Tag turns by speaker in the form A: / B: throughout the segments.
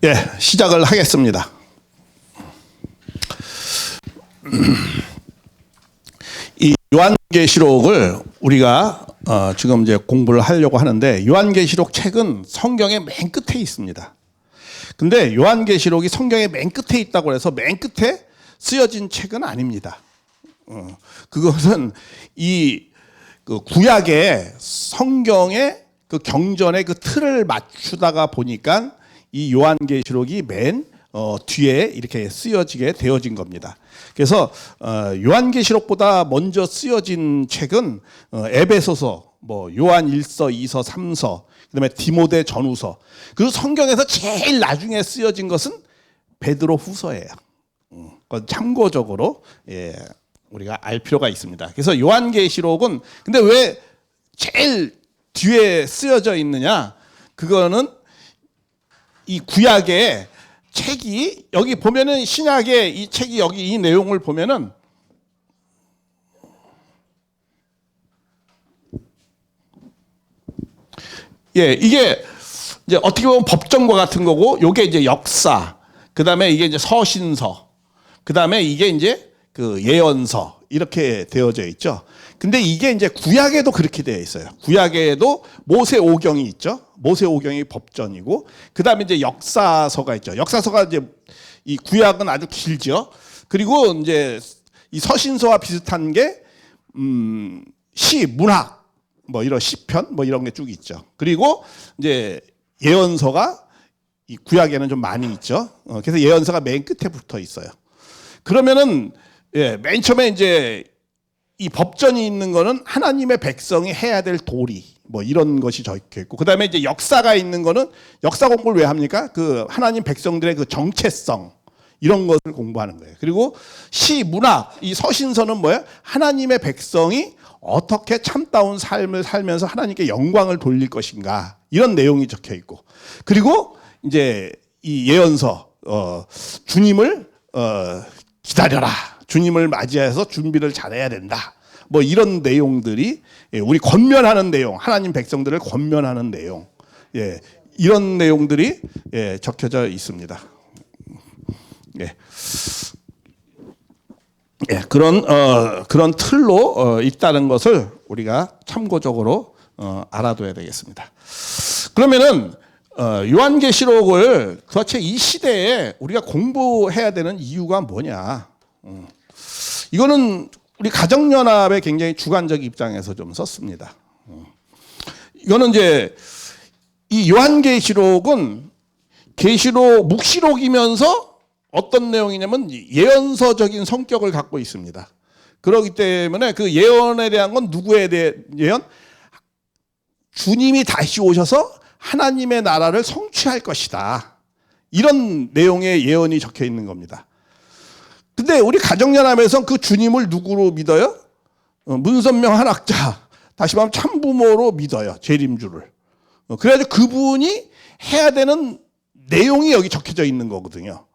A: 예, 시작을 하겠습니다. 이 요한계시록을 우리가 지금 이제 공부를 하려고 하는데, 요한계시록 책은 성경의 맨 끝에 있습니다. 근데 요한계시록이 성경의 맨 끝에 있다고 해서 맨 끝에 쓰여진 책은 아닙니다. 그것은 그 구약의 성경의 그 경전의 그 틀을 맞추다가 보니까 이 요한계시록이 맨 뒤에 이렇게 쓰여지게 되어진 겁니다. 그래서 요한계시록보다 먼저 쓰여진 책은 에베소서, 요한 1서, 2서, 3서, 그다음에 디모데 전후서. 그리고 성경에서 제일 나중에 쓰여진 것은 베드로 후서예요. 그건 참고적으로 우리가 알 필요가 있습니다. 그래서 요한계시록은 근데 왜 제일 뒤에 쓰여져 있느냐? 그거는 이 구약의 책이 여기 보면은, 신약의 이 책이 여기 이 내용을 보면은 이게 이제 어떻게 보면 법정과 같은 거고, 요게 이제 역사, 그다음에 이게 이제 서신서, 그다음에 이게 이제 그 예언서, 이렇게 되어져 있죠. 근데 이게 이제 구약에도 그렇게 되어 있어요. 구약에도 모세오경이 있죠. 모세오경이 법전이고, 그다음에 이제 역사서가 있죠. 역사서가 이제 이 구약은 아주 길죠. 그리고 이제 이 서신서와 비슷한 게 시, 문학, 이런 시편, 이런 게 쭉 있죠. 그리고 이제 예언서가 이 구약에는 좀 많이 있죠. 그래서 예언서가 맨 끝에 붙어 있어요. 그러면은 맨 처음에 이제 이 법전이 있는 거는 하나님의 백성이 해야 될 도리, 이런 것이 적혀 있고, 그다음에 이제 역사가 있는 거는, 역사 공부를 왜 합니까? 그 하나님 백성들의 그 정체성, 이런 것을 공부하는 거예요. 그리고 시, 문학, 이 서신서는 뭐예요? 하나님의 백성이 어떻게 참다운 삶을 살면서 하나님께 영광을 돌릴 것인가, 이런 내용이 적혀 있고, 그리고 이제 이 예언서, 주님을 기다려라, 주님을 맞이해서 준비를 잘해야 된다, 이런 내용들이, 우리 권면하는 내용, 하나님 백성들을 권면하는 내용, 이런 내용들이 적혀져 있습니다. 그런 틀로 있다는 것을 우리가 참고적으로 알아둬야 되겠습니다. 그러면은 요한계시록을 도대체 이 시대에 우리가 공부해야 되는 이유가 뭐냐? 이거는 우리 가정연합의 굉장히 주관적 입장에서 좀 썼습니다. 이거는 이제 이 요한계시록은 계시록, 묵시록이면서 어떤 내용이냐면 예언서적인 성격을 갖고 있습니다. 그렇기 때문에 그 예언에 대한 건 누구에 대한 예언? 주님이 다시 오셔서 하나님의 나라를 성취할 것이다, 이런 내용의 예언이 적혀 있는 겁니다. 근데 우리 가정연합에서는 그 주님을 누구로 믿어요? 문선명 한학자, 다시 말하면 참부모로 믿어요. 재림주를. 그래가지고 그분이 해야 되는 내용이 여기 적혀져 있는 거거든요.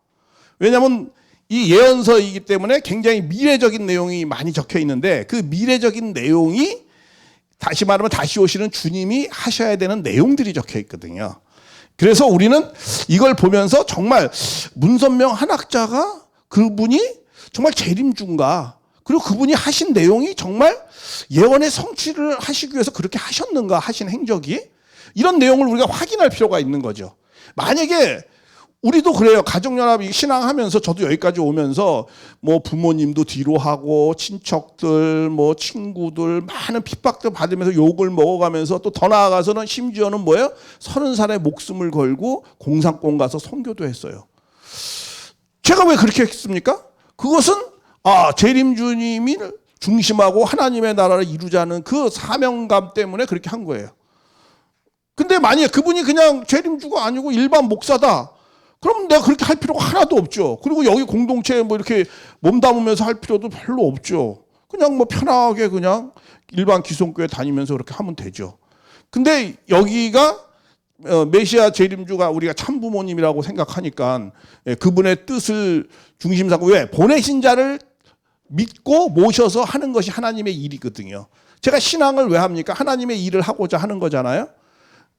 A: 왜냐하면 이 예언서이기 때문에 굉장히 미래적인 내용이 많이 적혀 있는데, 그 미래적인 내용이 다시 말하면 다시 오시는 주님이 하셔야 되는 내용들이 적혀 있거든요. 그래서 우리는 이걸 보면서 정말 문선명 한학자가, 그분이 정말 재림주인가, 그리고 그분이 하신 내용이 정말 예언의 성취를 하시기 위해서 그렇게 하셨는가, 하신 행적이, 이런 내용을 우리가 확인할 필요가 있는 거죠. 만약에 우리도 그래요. 가정연합이 신앙하면서, 저도 여기까지 오면서 부모님도 뒤로 하고, 친척들, 친구들 많은 핍박도 받으면서 욕을 먹어가면서, 또 더 나아가서는 심지어는 30살에 목숨을 걸고 공산권 가서 선교도 했어요. 제가 왜 그렇게 했습니까? 그것은 재림주님이 중심하고 하나님의 나라를 이루자는 그 사명감 때문에 그렇게 한 거예요. 근데 만약에 그분이 그냥 재림주가 아니고 일반 목사다, 그럼 내가 그렇게 할 필요가 하나도 없죠. 그리고 여기 공동체에 이렇게 몸담으면서 할 필요도 별로 없죠. 그냥 편하게 그냥 일반 기성교회 다니면서 그렇게 하면 되죠. 근데 여기가 메시아 재림주가 우리가 참부모님이라고 생각하니까 그분의 뜻을 중심 삼고, 왜? 보내신 자를 믿고 모셔서 하는 것이 하나님의 일이거든요. 제가 신앙을 왜 합니까? 하나님의 일을 하고자 하는 거잖아요.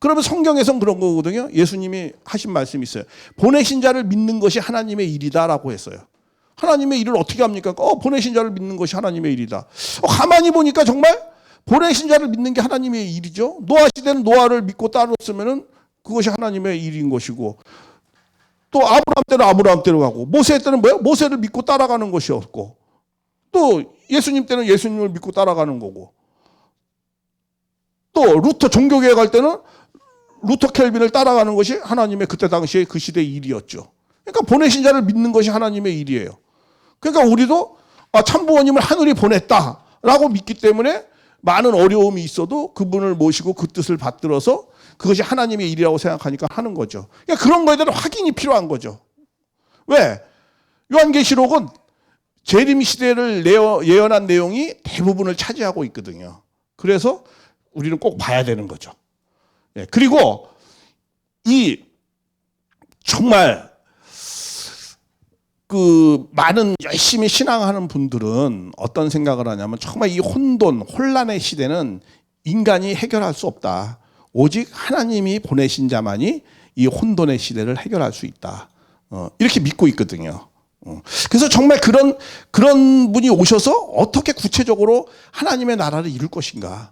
A: 그러면 성경에선 그런 거거든요. 예수님이 하신 말씀이 있어요. 보내신 자를 믿는 것이 하나님의 일이다라고 했어요. 하나님의 일을 어떻게 합니까? 보내신 자를 믿는 것이 하나님의 일이다. 가만히 보니까 정말 보내신 자를 믿는 게 하나님의 일이죠. 노아 시대는 노아를 믿고 따랐으면은 그것이 하나님의 일인 것이고, 또 아브라함 때는 아브라함 때로 가고, 모세 때는 뭐야? 모세를 믿고 따라가는 것이었고, 또 예수님 때는 예수님을 믿고 따라가는 거고, 또 루터 종교계에 갈 때는 루터 켈빈을 따라가는 것이 하나님의 그때 당시에 그 시대의 일이었죠. 그러니까 보내신 자를 믿는 것이 하나님의 일이에요. 그러니까 우리도 참부모님을 하늘이 보냈다라고 믿기 때문에 많은 어려움이 있어도 그분을 모시고 그 뜻을 받들어서 그것이 하나님의 일이라고 생각하니까 하는 거죠. 그러니까 그런 거에 대한 확인이 필요한 거죠. 왜? 요한계시록은 재림 시대를 예언한 내용이 대부분을 차지하고 있거든요. 그래서 우리는 꼭 봐야 되는 거죠. 그리고 이 정말 그 많은 열심히 신앙하는 분들은 어떤 생각을 하냐면, 정말 이 혼란의 시대는 인간이 해결할 수 없다. 오직 하나님이 보내신 자만이 이 혼돈의 시대를 해결할 수 있다. 이렇게 믿고 있거든요. 그래서 정말 그런 분이 오셔서 어떻게 구체적으로 하나님의 나라를 이룰 것인가.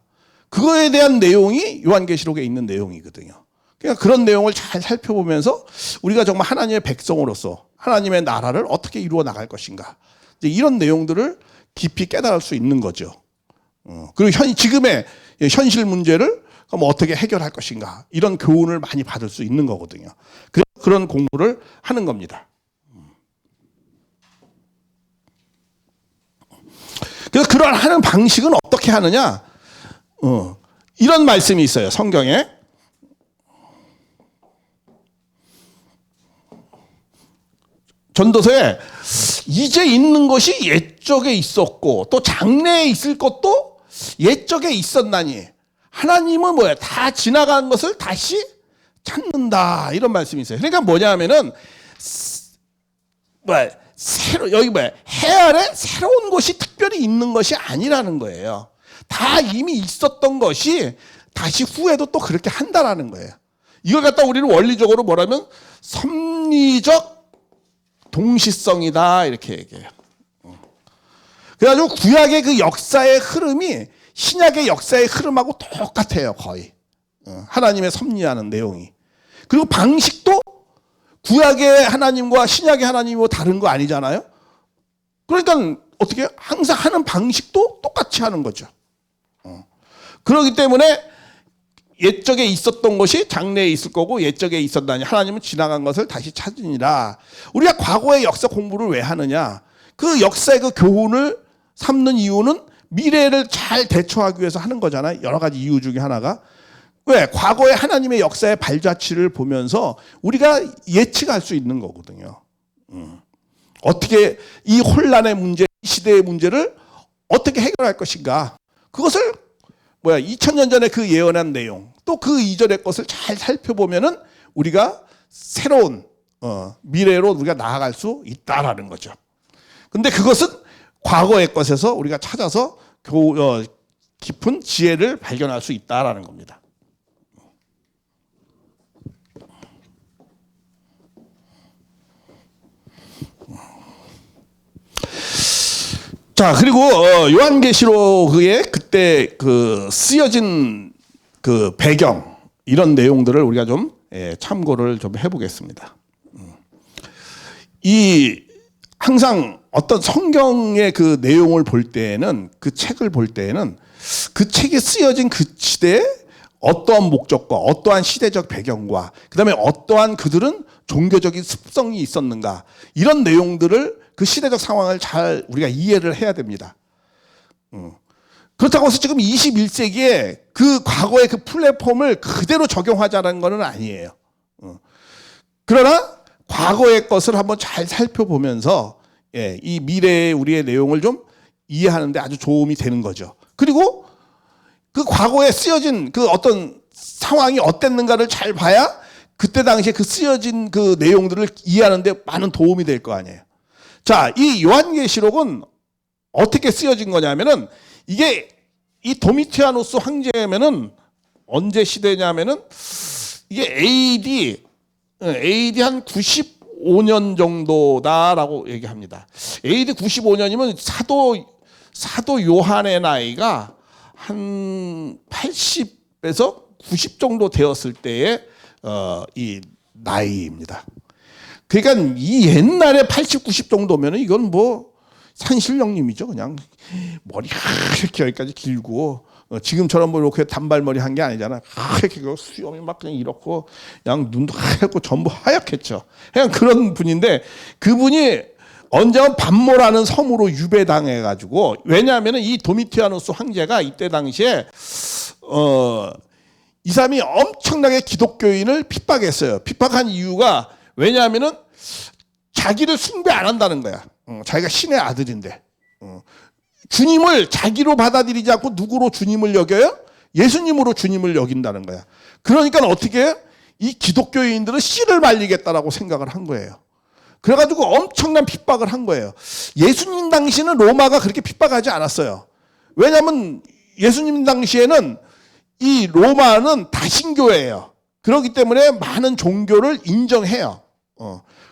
A: 그거에 대한 내용이 요한계시록에 있는 내용이거든요. 그러니까 그런 내용을 잘 살펴보면서 우리가 정말 하나님의 백성으로서 하나님의 나라를 어떻게 이루어 나갈 것인가. 이제 이런 내용들을 깊이 깨달을 수 있는 거죠. 그리고 지금의 현실 문제를 그럼 어떻게 해결할 것인가. 이런 교훈을 많이 받을 수 있는 거거든요. 그래서 그런 공부를 하는 겁니다. 그래서 그런 하는 방식은 어떻게 하느냐. 이런 말씀이 있어요. 성경에. 전도서에 이제 있는 것이 옛적에 있었고 또 장래에 있을 것도 옛적에 있었나니 하나님은 뭐야? 다 지나간 것을 다시 찾는다. 이런 말씀이 있어요. 그러니까 뭐냐 하면은 여기 해 아래 새로운 것이 특별히 있는 것이 아니라는 거예요. 다 이미 있었던 것이 다시 후에도 또 그렇게 한다라는 거예요. 이걸 갖다 우리는 원리적으로 뭐라면 섭리적 동시성이다 이렇게 얘기해요. 그래가지고 구약의 그 역사의 흐름이 신약의 역사의 흐름하고 똑같아요. 거의 하나님의 섭리하는 내용이. 그리고 방식도 구약의 하나님과 신약의 하나님과 다른 거 아니잖아요. 그러니까 어떻게 항상 하는 방식도 똑같이 하는 거죠. 그렇기 때문에 옛적에 있었던 것이 장래에 있을 거고 옛적에 있었다니 하나님은 지나간 것을 다시 찾으니라. 우리가 과거의 역사 공부를 왜 하느냐? 그 역사의 그 교훈을 삼는 이유는 미래를 잘 대처하기 위해서 하는 거잖아요. 여러 가지 이유 중에 하나가. 왜? 과거의 하나님의 역사의 발자취를 보면서 우리가 예측할 수 있는 거거든요. 어떻게 이 혼란의 문제, 이 시대의 문제를 어떻게 해결할 것인가. 그것을 2000년 전에 그 예언한 내용, 또 그 이전의 것을 잘 살펴보면은 우리가 새로운 미래로 우리가 나아갈 수 있다라는 거죠. 근데 그것은 과거의 것에서 우리가 찾아서 깊은 지혜를 발견할 수 있다라는 겁니다. 자, 그리고 요한계시록에 그때 그 쓰여진 그 배경 이런 내용들을 우리가 좀 참고를 좀 해보겠습니다. 이 항상 어떤 성경의 그 내용을 볼 때에는 그 책을 볼 때에는 그 책이 쓰여진 그 시대에 어떠한 목적과 어떠한 시대적 배경과 그다음에 어떠한 그들은 종교적인 습성이 있었는가 이런 내용들을 그 시대적 상황을 잘 우리가 이해를 해야 됩니다. 그렇다고 해서 지금 21세기에 그 과거의 그 플랫폼을 그대로 적용하자는 것은 아니에요. 그러나 과거의 것을 한번 잘 살펴보면서 이 미래의 우리의 내용을 좀 이해하는데 아주 도움이 되는 거죠. 그리고 그 과거에 쓰여진 그 어떤 상황이 어땠는가를 잘 봐야 그때 당시에 그 쓰여진 그 내용들을 이해하는데 많은 도움이 될 거 아니에요. 자, 이 요한계시록은 어떻게 쓰여진 거냐면은 이게 이 도미티아누스 황제면은 언제 시대냐면은 이게 AD 한 95년 정도다라고 얘기합니다. AD 95년이면 사도 요한의 나이가 한 80에서 90 정도 되었을 때의 이 나이입니다. 그러니까 이 옛날에 80, 90 정도면 이건 뭐 산신령님이죠. 그냥 머리 이렇게 여기까지 길고 지금처럼 뭐 이렇게 단발머리 한 게 아니잖아. 이렇게 수염이 막 그냥 이렇고 그냥 눈도 하얗고 전부 하얗겠죠. 그냥 그런 분인데 그분이 언제면 반모라는 섬으로 유배당해가지고 왜냐하면 이 도미티아누스 황제가 이때 당시에 이 사람이 엄청나게 기독교인을 핍박했어요. 핍박한 이유가 왜냐하면은 자기를 숭배 안 한다는 거야. 자기가 신의 아들인데 주님을 자기로 받아들이지 않고 누구로 주님을 여겨요? 예수님으로 주님을 여긴다는 거야. 그러니까 어떻게 해요? 이 기독교인들은 씨를 말리겠다라고 생각을 한 거예요. 그래가지고 엄청난 핍박을 한 거예요. 예수님 당시는 로마가 그렇게 핍박하지 않았어요. 왜냐하면 예수님 당시에는 이 로마는 다신교예요. 그렇기 때문에 많은 종교를 인정해요.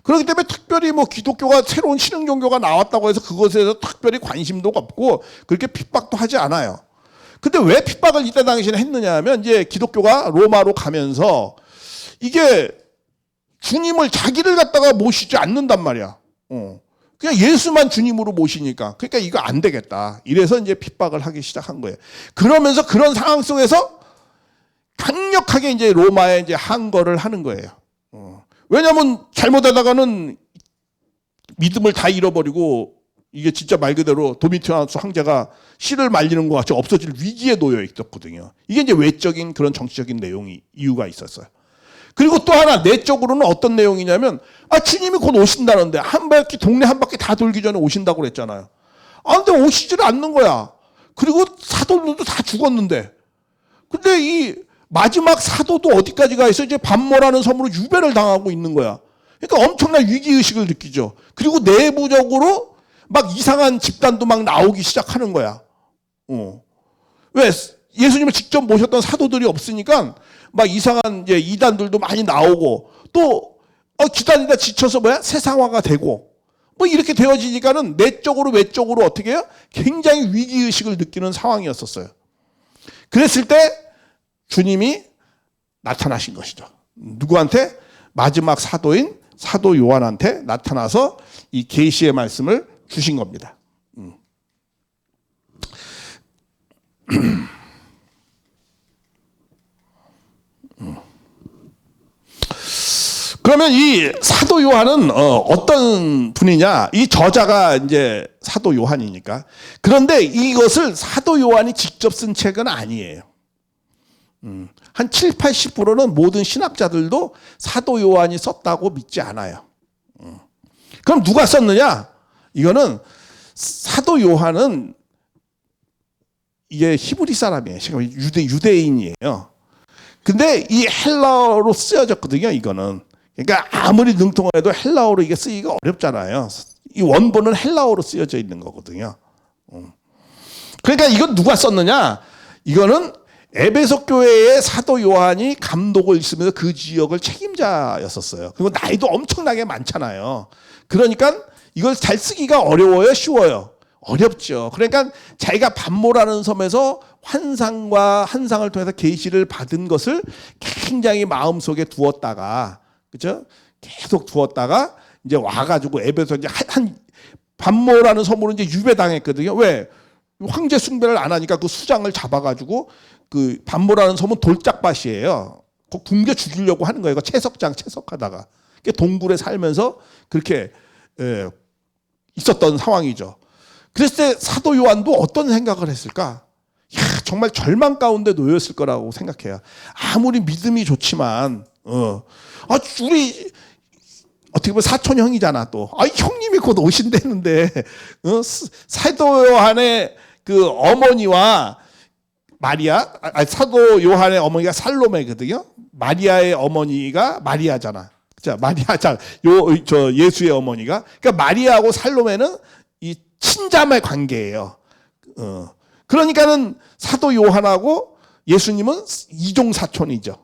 A: 그렇기 때문에 특별히 뭐 기독교가 새로운 신흥 종교가 나왔다고 해서 그것에 대해서 특별히 관심도 없고 그렇게 핍박도 하지 않아요. 근데 왜 핍박을 이때 당시에 했느냐 하면 이제 기독교가 로마로 가면서 이게 주님을 자기를 갖다가 모시지 않는단 말이야. 그냥 예수만 주님으로 모시니까. 그러니까 이거 안 되겠다. 이래서 이제 핍박을 하기 시작한 거예요. 그러면서 그런 상황 속에서 강력하게 이제 로마에 이제 항거를 하는 거예요. 왜냐하면 잘못하다가는 믿음을 다 잃어버리고 이게 진짜 말 그대로 도미티아누스 황제가 씨를 말리는 것 같이 없어질 위기에 놓여 있었거든요. 이게 이제 외적인 그런 정치적인 이유가 있었어요. 그리고 또 하나 내적으로는 어떤 내용이냐면 주님이 곧 오신다는데 한 바퀴 동네 한 바퀴 다 돌기 전에 오신다고 그랬잖아요. 근데 오시지를 않는 거야. 그리고 사도들도 다 죽었는데 근데 이 마지막 사도도 어디까지 가 있어? 이제 반모라는 섬으로 유배를 당하고 있는 거야. 그러니까 엄청난 위기의식을 느끼죠. 그리고 내부적으로 막 이상한 집단도 막 나오기 시작하는 거야. 왜? 예수님을 직접 모셨던 사도들이 없으니까 막 이상한 이제 이단들도 많이 나오고 또 기다리다 지쳐서 세상화가 되고 뭐 이렇게 되어지니까는 내적으로 외적으로 어떻게 해요? 굉장히 위기의식을 느끼는 상황이었었어요. 그랬을 때 주님이 나타나신 것이죠. 누구한테? 마지막 사도인 사도 요한한테 나타나서 이 계시의 말씀을 주신 겁니다. 그러면 이 사도 요한은 어떤 분이냐? 이 저자가 이제 사도 요한이니까. 그런데 이것을 사도 요한이 직접 쓴 책은 아니에요. 한 7, 80%는 모든 신학자들도 사도 요한이 썼다고 믿지 않아요. 그럼 누가 썼느냐? 이거는 사도 요한은 이게 히브리 사람이에요. 유대인이에요. 근데 이 헬라어로 쓰여졌거든요. 이거는. 그러니까 아무리 능통해도 헬라어로 이게 쓰기가 어렵잖아요. 이 원본은 헬라어로 쓰여져 있는 거거든요. 그러니까 이건 누가 썼느냐? 이거는 에베소 교회의 사도 요한이 감독을 있으면서 그 지역을 책임자였었어요. 그리고 나이도 엄청나게 많잖아요. 그러니까 이걸 잘 쓰기가 어려워요, 쉬워요? 어렵죠. 그러니까 자기가 반모라는 섬에서 환상과 한상을 통해서 계시를 받은 것을 굉장히 마음속에 두었다가, 그죠? 계속 두었다가 이제 와가지고 에베소 이제 한 반모라는 섬으로 이제 유배당했거든요. 왜? 황제 숭배를 안 하니까 그 수장을 잡아가지고 그 반모라는 섬은 돌짝밭이에요. 그 굶겨 죽이려고 하는 거예요. 채석하다가 동굴에 살면서 그렇게 있었던 상황이죠. 그랬을 때 사도 요한도 어떤 생각을 했을까? 정말 절망 가운데 놓였을 거라고 생각해요. 아무리 믿음이 좋지만 우리 어떻게 보면 사촌 형이잖아 또. 형님이 곧 오신다는데 사도 요한의 그 어머니와 마리아, 사도 요한의 어머니가 살로메거든요. 마리아의 어머니가 마리아잖아. 자, 예수의 어머니가. 그러니까 마리아하고 살로메는 이 친자매 관계예요. 그러니까는 사도 요한하고 예수님은 이종 사촌이죠.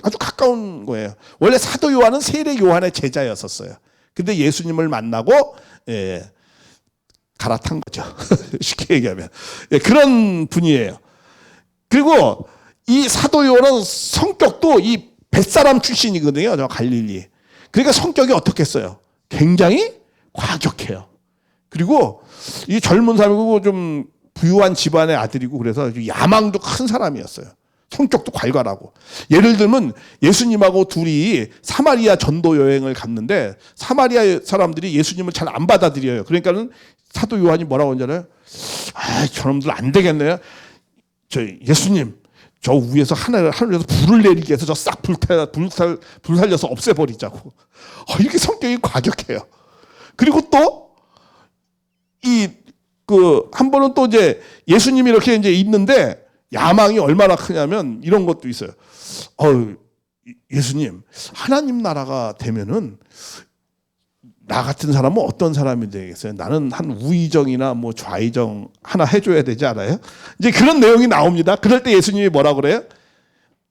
A: 아주 가까운 거예요. 원래 사도 요한은 세례 요한의 제자였었어요. 근데 예수님을 만나고 갈아탄 거죠. 쉽게 얘기하면. 그런 분이에요. 그리고 이 사도 요한은 성격도 이 벳사람 출신이거든요. 저 갈릴리. 그러니까 성격이 어떻겠어요? 굉장히 과격해요. 그리고 이 젊은 사람이고 좀 부유한 집안의 아들이고 그래서 야망도 큰 사람이었어요. 성격도 괄괄하고. 예를 들면 예수님하고 둘이 사마리아 전도 여행을 갔는데 사마리아 사람들이 예수님을 잘 안 받아들여요. 그러니까는 사도 요한이 뭐라고 하잖아요. 아, 저놈들 안 되겠네요. 저 예수님, 저 위에서 하늘에서 불을 내리게 해서 저 싹 불살려서 없애버리자고. 이렇게 성격이 과격해요. 그리고 또 한 번은 또 이제 예수님이 이렇게 이제 있는데 야망이 얼마나 크냐면 이런 것도 있어요. 예수님, 하나님 나라가 되면은 나 같은 사람은 어떤 사람이 되겠어요? 나는 한 우의정이나 뭐 좌의정 하나 해줘야 되지 않아요? 이제 그런 내용이 나옵니다. 그럴 때 예수님이 뭐라 그래요?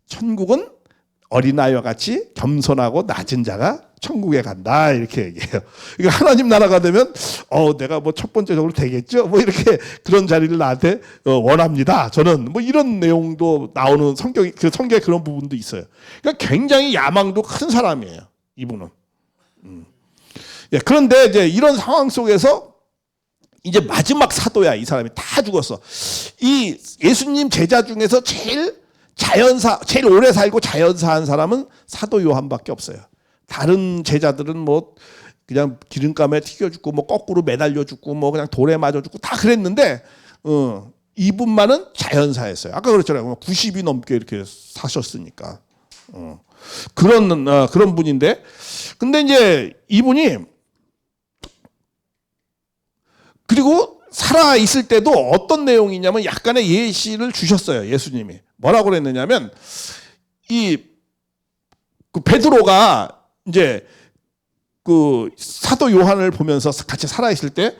A: 천국은 어린아이와 같이 겸손하고 낮은 자가 천국에 간다 이렇게 얘기해요. 그러니까 하나님 나라가 되면 내가 뭐 첫 번째적으로 되겠죠. 뭐 이렇게 그런 자리를 나한테 원합니다. 저는 뭐 이런 내용도 나오는 성경에 그런 부분도 있어요. 그러니까 굉장히 야망도 큰 사람이에요. 이분은. 그런데 이제 이런 상황 속에서 이제 마지막 사도야. 이 사람이 다 죽었어. 이 예수님 제자 중에서 제일 오래 살고 자연사한 사람은 사도 요한밖에 없어요. 다른 제자들은 뭐 그냥 기름감에 튀겨 죽고 뭐 거꾸로 매달려 죽고 뭐 그냥 돌에 맞아 죽고 다 그랬는데 이분만은 자연사였어요. 아까 그랬잖아요. 90이 넘게 이렇게 사셨으니까. 그런 분인데 근데 이제 이분이 그리고 살아 있을 때도 어떤 내용이냐면 약간의 예시를 주셨어요. 예수님이 뭐라고 그랬느냐면 그 베드로가 이제 그 사도 요한을 보면서 같이 살아 있을 때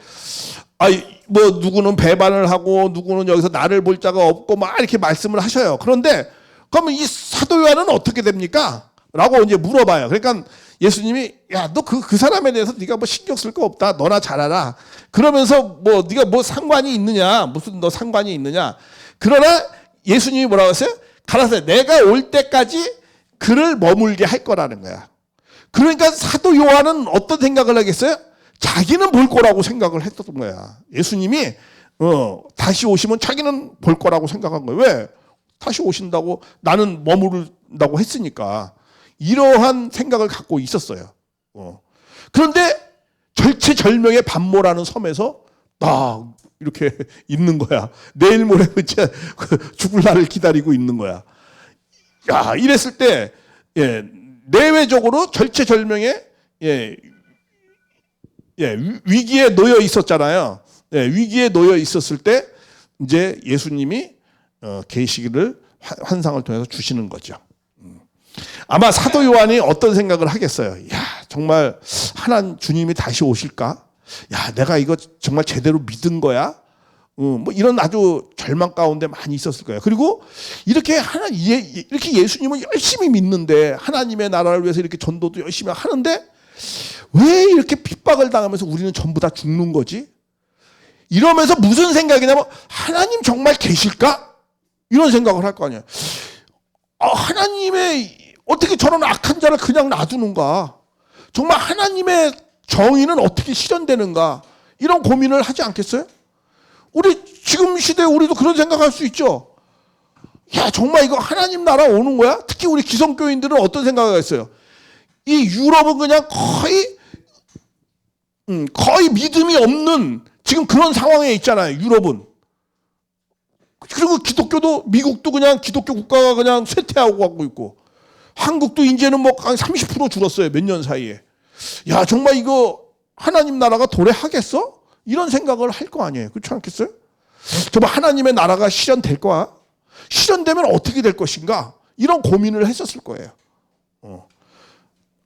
A: 뭐 누구는 배반을 하고 누구는 여기서 나를 볼 자가 없고 막 이렇게 말씀을 하셔요. 그런데 그러면 이 사도 요한은 어떻게 됩니까? 라고 이제 물어봐요. 그러니까 예수님이 야, 너 그 사람에 대해서 네가 뭐 신경 쓸 거 없다. 너나 잘 알아. 그러면서 뭐 네가 뭐 상관이 있느냐? 무슨 너 상관이 있느냐? 그러나 예수님이 뭐라고 했어요? 가라사대 내가 올 때까지 그를 머물게 할 거라는 거야. 그러니까 사도 요한은 어떤 생각을 하겠어요? 자기는 볼 거라고 생각을 했던 거야. 예수님이 다시 오시면 자기는 볼 거라고 생각한 거예요. 왜? 다시 오신다고 나는 머무른다고 했으니까. 이러한 생각을 갖고 있었어요. 그런데 절체절명의 반모라는 섬에서 딱 이렇게 있는 거야. 내일 모레 죽을 날을 기다리고 있는 거야. 야, 이랬을 때 내외적으로 절체절명의 위기에 놓여 있었잖아요. 위기에 놓여 있었을 때 이제 예수님이 계시를 환상을 통해서 주시는 거죠. 아마 사도 요한이 어떤 생각을 하겠어요. 야, 정말 주님이 다시 오실까? 야, 내가 이거 정말 제대로 믿은 거야? 뭐 이런 아주 절망 가운데 많이 있었을 거예요. 그리고 이렇게 예수님을 열심히 믿는데 하나님의 나라를 위해서 이렇게 전도도 열심히 하는데 왜 이렇게 핍박을 당하면서 우리는 전부 다 죽는 거지? 이러면서 무슨 생각이냐면 하나님 정말 계실까? 이런 생각을 할 거 아니에요. 하나님의 어떻게 저런 악한 자를 그냥 놔두는가? 정말 하나님의 정의는 어떻게 실현되는가? 이런 고민을 하지 않겠어요? 우리 지금 시대에 우리도 그런 생각할 수 있죠. 야, 정말 이거 하나님 나라 오는 거야? 특히 우리 기성교인들은 어떤 생각을 했어요? 이 유럽은 그냥 거의 믿음이 없는 지금 그런 상황에 있잖아요. 유럽은. 그리고 기독교도 미국도 그냥 기독교 국가가 그냥 쇠퇴하고 가고 있고 한국도 이제는 뭐 한 30% 줄었어요. 몇 년 사이에. 야, 정말 이거 하나님 나라가 도래하겠어? 이런 생각을 할 거 아니에요. 그렇지 않겠어요? 정말 하나님의 나라가 실현될 거야? 실현되면 어떻게 될 것인가? 이런 고민을 했었을 거예요.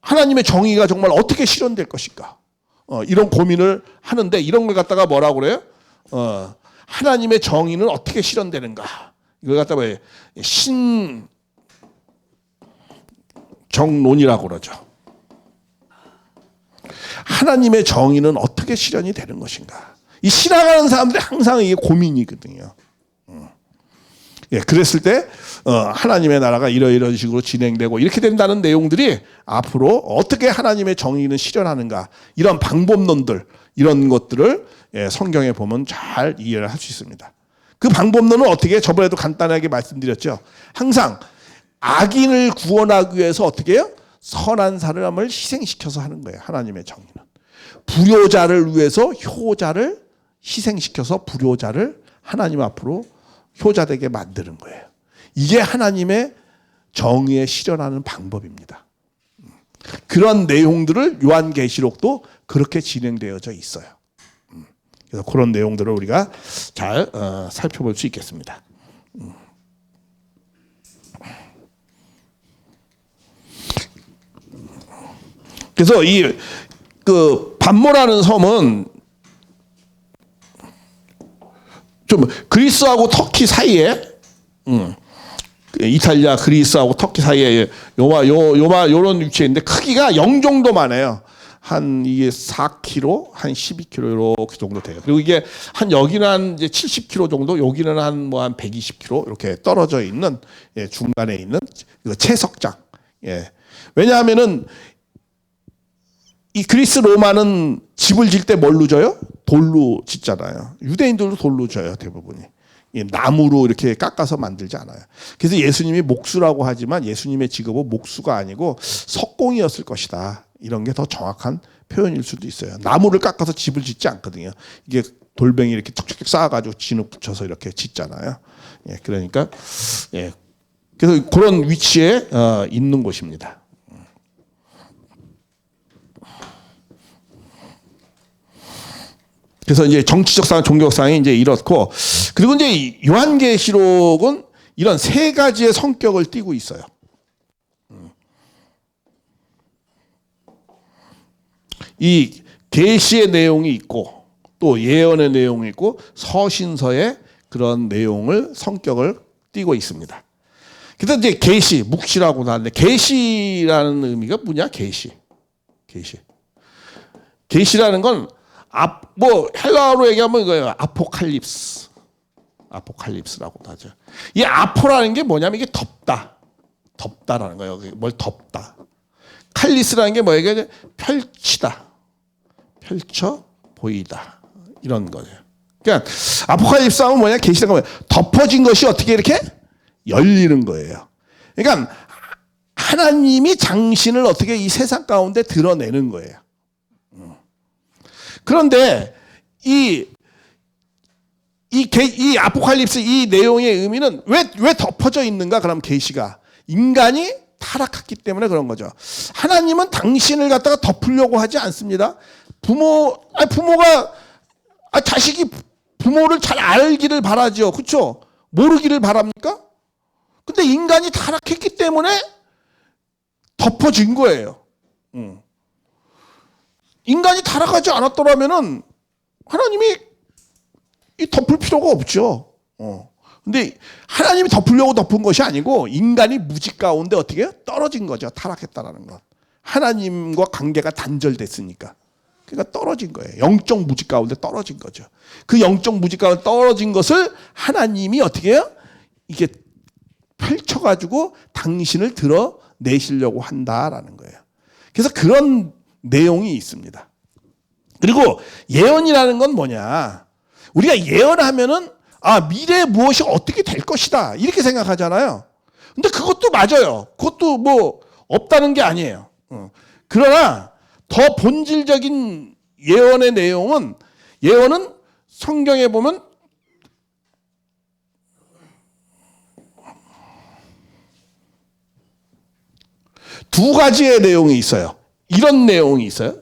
A: 하나님의 정의가 정말 어떻게 실현될 것인가? 이런 고민을 하는데 이런 걸 갖다가 뭐라고 그래요? 하나님의 정의는 어떻게 실현되는가? 이걸 갖다가 정론이라고 그러죠. 하나님의 정의는 어떻게 실현이 되는 것인가? 이 신앙하는 사람들이 항상 이게 고민이거든요. 예, 그랬을 때 하나님의 나라가 이런 식으로 진행되고 이렇게 된다는 내용들이 앞으로 어떻게 하나님의 정의는 실현하는가, 이런 방법론들, 이런 것들을 성경에 보면 잘 이해를 할 수 있습니다. 그 방법론은 어떻게, 저번에도 간단하게 말씀드렸죠. 항상 악인을 구원하기 위해서 어떻게 해요? 선한 사람을 희생시켜서 하는 거예요. 하나님의 정의는. 불효자를 위해서 효자를 희생시켜서 불효자를 하나님 앞으로 효자되게 만드는 거예요. 이게 하나님의 정의에 실현하는 방법입니다. 그런 내용들을 요한계시록도 그렇게 진행되어져 있어요. 그래서 그런 내용들을 우리가 잘 살펴볼 수 있겠습니다. 그래서 그 반모라는 섬은 좀 그리스하고 터키 사이에, 이탈리아, 그리스하고 터키 사이에 요런 위치에 있는데 크기가 0 정도만 해요. 한 이게 4km, 한 12km 이렇게 정도 돼요. 그리고 이게 한 여기는 한 이제 70km 정도, 여기는 한 120km 이렇게 떨어져 있는, 중간에 있는 채석장. 왜냐하면은 이 그리스 로마는 집을 질 때 뭘로 져요? 돌로 짓잖아요. 유대인들도 돌로 져요, 대부분이. 나무로 이렇게 깎아서 만들지 않아요. 그래서 예수님이 목수라고 하지만 예수님의 직업은 목수가 아니고 석공이었을 것이다. 이런 게 더 정확한 표현일 수도 있어요. 나무를 깎아서 집을 짓지 않거든요. 이게 돌멩이 이렇게 툭툭 쌓아가지고 진흙 붙여서 이렇게 짓잖아요. 그러니까, 그래서 그런 위치에 있는 곳입니다. 그래서 이제 정치적 상, 종교적 상이 이제 이렇고, 그리고 이제 요한계시록은 이런 세 가지의 성격을 띠고 있어요. 이 계시의 내용이 있고, 또 예언의 내용이 있고, 서신서의 그런 내용을, 성격을 띠고 있습니다. 그래서 이제 계시, 묵시라고 하는데, 계시라는 의미가 뭐냐? 계시라는 건 헬라어로 얘기하면 이거예요. 아포칼립스라고 하죠. 이 아포라는 게 뭐냐면 이게 덮다라는 거예요. 뭘 덮다. 칼리스라는 게 뭐예요? 이게 펼치다, 펼쳐 보이다, 이런 거죠. 그러니까 아포칼립스 하면 뭐냐? 계시라는 거예요. 덮어진 것이 어떻게 이렇게 열리는 거예요. 그러니까 하나님이 장신을 어떻게 이 세상 가운데 드러내는 거예요. 그런데 이 아포칼립스 이 내용의 의미는 왜 덮어져 있는가? 그럼 계시가 인간이 타락했기 때문에 그런 거죠. 하나님은 당신을 갖다가 덮으려고 하지 않습니다. 부모가 자식이 부모를 잘 알기를 바라죠. 그렇죠? 모르기를 바랍니까? 근데 인간이 타락했기 때문에 덮어진 거예요. 인간이 타락하지 않았더라면은 하나님이 덮을 필요가 없죠. 근데 하나님이 덮으려고 덮은 것이 아니고 인간이 무지 가운데 어떻게 떨어진 거죠. 타락했다라는 건. 하나님과 관계가 단절됐으니까. 그러니까 떨어진 거예요. 영적 무지 가운데 떨어진 거죠. 그 영적 무지 가운데 떨어진 것을 하나님이 어떻게 해요? 이게 펼쳐가지고 당신을 드러내시려고 한다라는 거예요. 그래서 그런 내용이 있습니다. 그리고 예언이라는 건 뭐냐? 우리가 예언하면은 미래에 무엇이 어떻게 될 것이다 이렇게 생각하잖아요. 근데 그것도 맞아요. 그것도 뭐 없다는 게 아니에요. 그러나 더 본질적인 예언의 예언은 성경에 보면 두 가지의 내용이 있어요. 이런 내용이 있어요.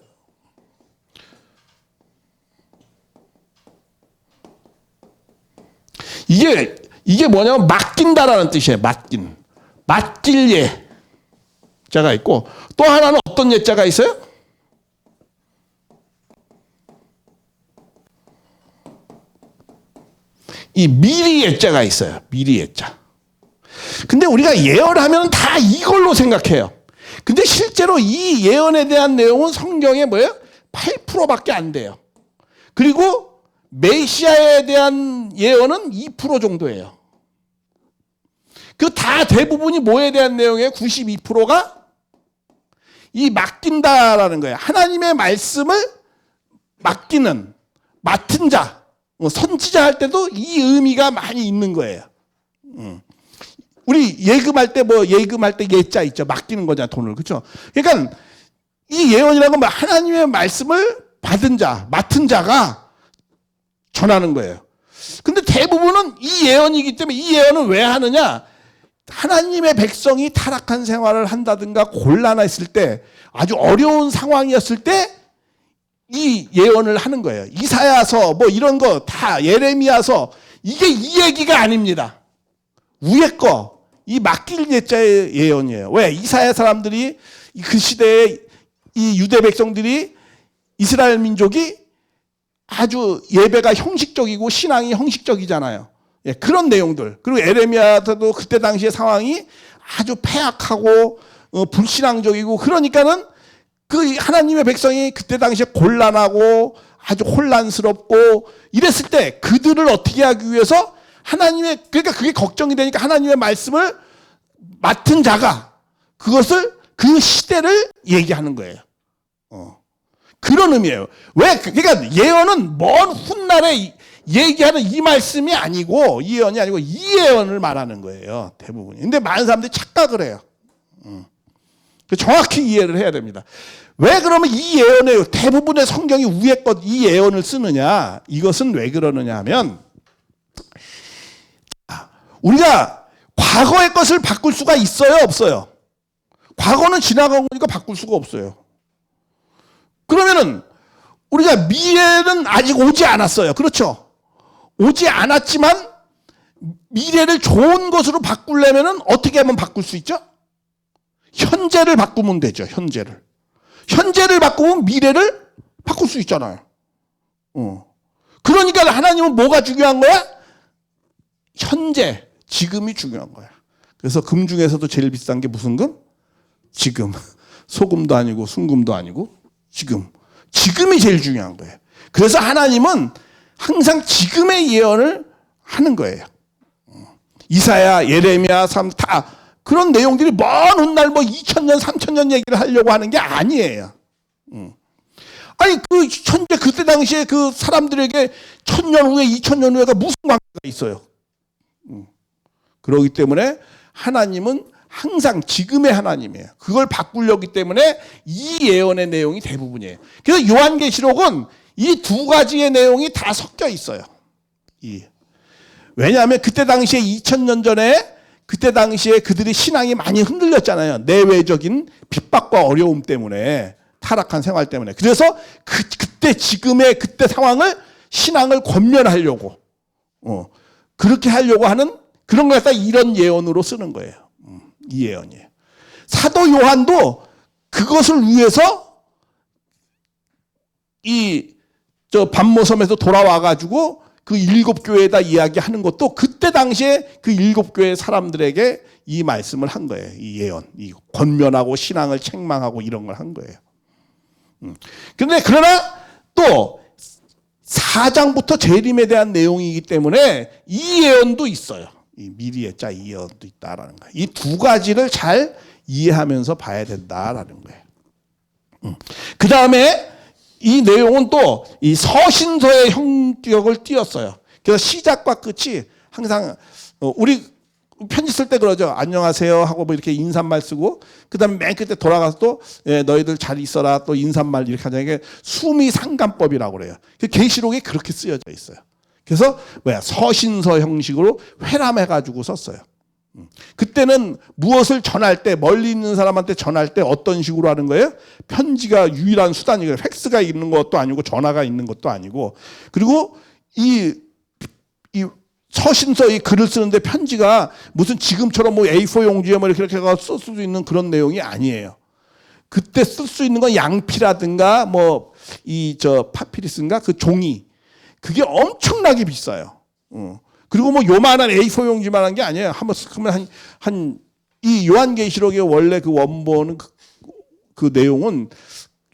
A: 이게 뭐냐면 맡긴다라는 뜻이에요. 맡길 예자가 있고, 또 하나는 어떤 예자가 있어요? 이 미리 예자가 있어요. 미리 예자. 근데 우리가 예언하면 다 이걸로 생각해요. 근데 실제로 이 예언에 대한 내용은 성경에 뭐예요? 8%밖에 안 돼요. 그리고 메시아에 대한 예언은 2% 정도예요. 그 다 대부분이 뭐에 대한 내용이에요? 92%가 이 맡긴다라는 거예요. 하나님의 말씀을 맡기는, 맡은 자, 선지자 할 때도 이 의미가 많이 있는 거예요. 우리 예금할 때 예금할 때 예자 있죠. 맡기는 거잖아, 돈을. 그렇죠? 그러니까 이 예언이라는 건 하나님의 말씀을 받은 자, 맡은 자가 전하는 거예요. 근데 대부분은 이 예언이기 때문에 이 예언은 왜 하느냐? 하나님의 백성이 타락한 생활을 한다든가 곤란했을 때, 아주 어려운 상황이었을 때 이 예언을 하는 거예요. 이사야서 이런 거 다 예레미야서 이게 이 얘기가 아닙니다. 위에 거, 이 맡길 예자의 예언이에요. 왜? 이사야 사람들이 그 시대에 이 유대 백성들이 이스라엘 민족이 아주 예배가 형식적이고 신앙이 형식적이잖아요. 예, 그런 내용들. 그리고 에레미야도 그때 당시의 상황이 아주 패악하고 불신앙적이고 그러니까는 그 하나님의 백성이 그때 당시에 곤란하고 아주 혼란스럽고 이랬을 때 그들을 어떻게 하기 위해서 그러니까 그게 걱정이 되니까 하나님의 말씀을 맡은 자가 그것을 그 시대를 얘기하는 거예요. 그런 의미예요. 왜? 그러니까 예언은 먼 훗날에 얘기하는 이 말씀이 아니고 이 예언이 아니고 이 예언을 말하는 거예요. 대부분이. 근데 많은 사람들이 착각을 해요. 정확히 이해를 해야 됩니다. 왜 그러면 이 예언에 대부분의 성경이 위에 것 이 예언을 쓰느냐? 이것은 왜 그러느냐 하면 우리가 과거의 것을 바꿀 수가 있어요, 없어요? 과거는 지나간 거니까 바꿀 수가 없어요. 그러면은 우리가 미래는 아직 오지 않았어요. 그렇죠? 오지 않았지만 미래를 좋은 것으로 바꾸려면은 어떻게 하면 바꿀 수 있죠? 현재를 바꾸면 되죠. 현재를 바꾸면 미래를 바꿀 수 있잖아요. 그러니까 하나님은 뭐가 중요한 거야? 현재, 지금이 중요한 거야. 그래서 금 중에서도 제일 비싼 게 무슨 금? 지금. 소금도 아니고 순금도 아니고 지금이 제일 중요한 거예요. 그래서 하나님은 항상 지금의 예언을 하는 거예요. 이사야, 예레미야, 다 그런 내용들이 먼 훗날 2000년, 3000년 얘기를 하려고 하는 게 아니에요. 아니 그 현재 그때 당시에 그 사람들에게 1000년 후에 2000년 후에가 무슨 관계가 있어요? 그렇기 때문에 하나님은 항상 지금의 하나님이에요. 그걸 바꾸려기 때문에 이 예언의 내용이 대부분이에요. 그래서 요한계시록은 이 두 가지의 내용이 다 섞여 있어요. 왜냐하면 그때 당시에 2000년 전에 그때 당시에 그들이 신앙이 많이 흔들렸잖아요. 내외적인 핍박과 어려움 때문에 타락한 생활 때문에. 그래서 그때 지금의 그때 상황을 신앙을 권면하려고 그렇게 하려고 하는 그런 걸 갖다 이런 예언으로 쓰는 거예요. 이 예언이에요. 사도 요한도 그것을 위해서 반모섬에서 돌아와가지고 그 7교회에다 이야기하는 것도 그때 당시에 그 7교회 사람들에게 이 말씀을 한 거예요. 이 예언, 이 권면하고 신앙을 책망하고 이런 걸 한 거예요. 그러나 또 4장부터 재림에 대한 내용이기 때문에 이 예언도 있어요. 이 미리의 자 이 예언도 있다라는 거예요. 이 두 가지를 잘 이해하면서 봐야 된다라는 거예요. 그 다음에 이 내용은 또 이 서신서의 형격을 띄었어요. 그래서 시작과 끝이 항상 우리 편지 쓸 때 그러죠. 안녕하세요 하고 이렇게 인사말 쓰고 그다음에 맨 끝에 돌아가서 또 너희들 잘 있어라 또 인사말 이렇게 하잖아요. 이게 수미상관법이라고 그래요. 계시록에 그렇게 쓰여져 있어요. 그래서 서신서 형식으로 회람해가지고 썼어요. 그때는 무엇을 전할 때 멀리 있는 사람한테 전할 때 어떤 식으로 하는 거예요? 편지가 유일한 수단이에요. 팩스가 있는 것도 아니고 전화가 있는 것도 아니고 그리고 이 서신서 이 글을 쓰는데 편지가 무슨 지금처럼 A4 용지에 이렇게 쓸 수도 있는 그런 내용이 아니에요. 그때 쓸 수 있는 건 양피라든가 파피루스인가 그 종이 그게 엄청나게 비싸요. 그리고 요만한 A4 용지만한 게 아니에요. 한번 쓰면 이 요한계시록의 원래 그 원본은 그 내용은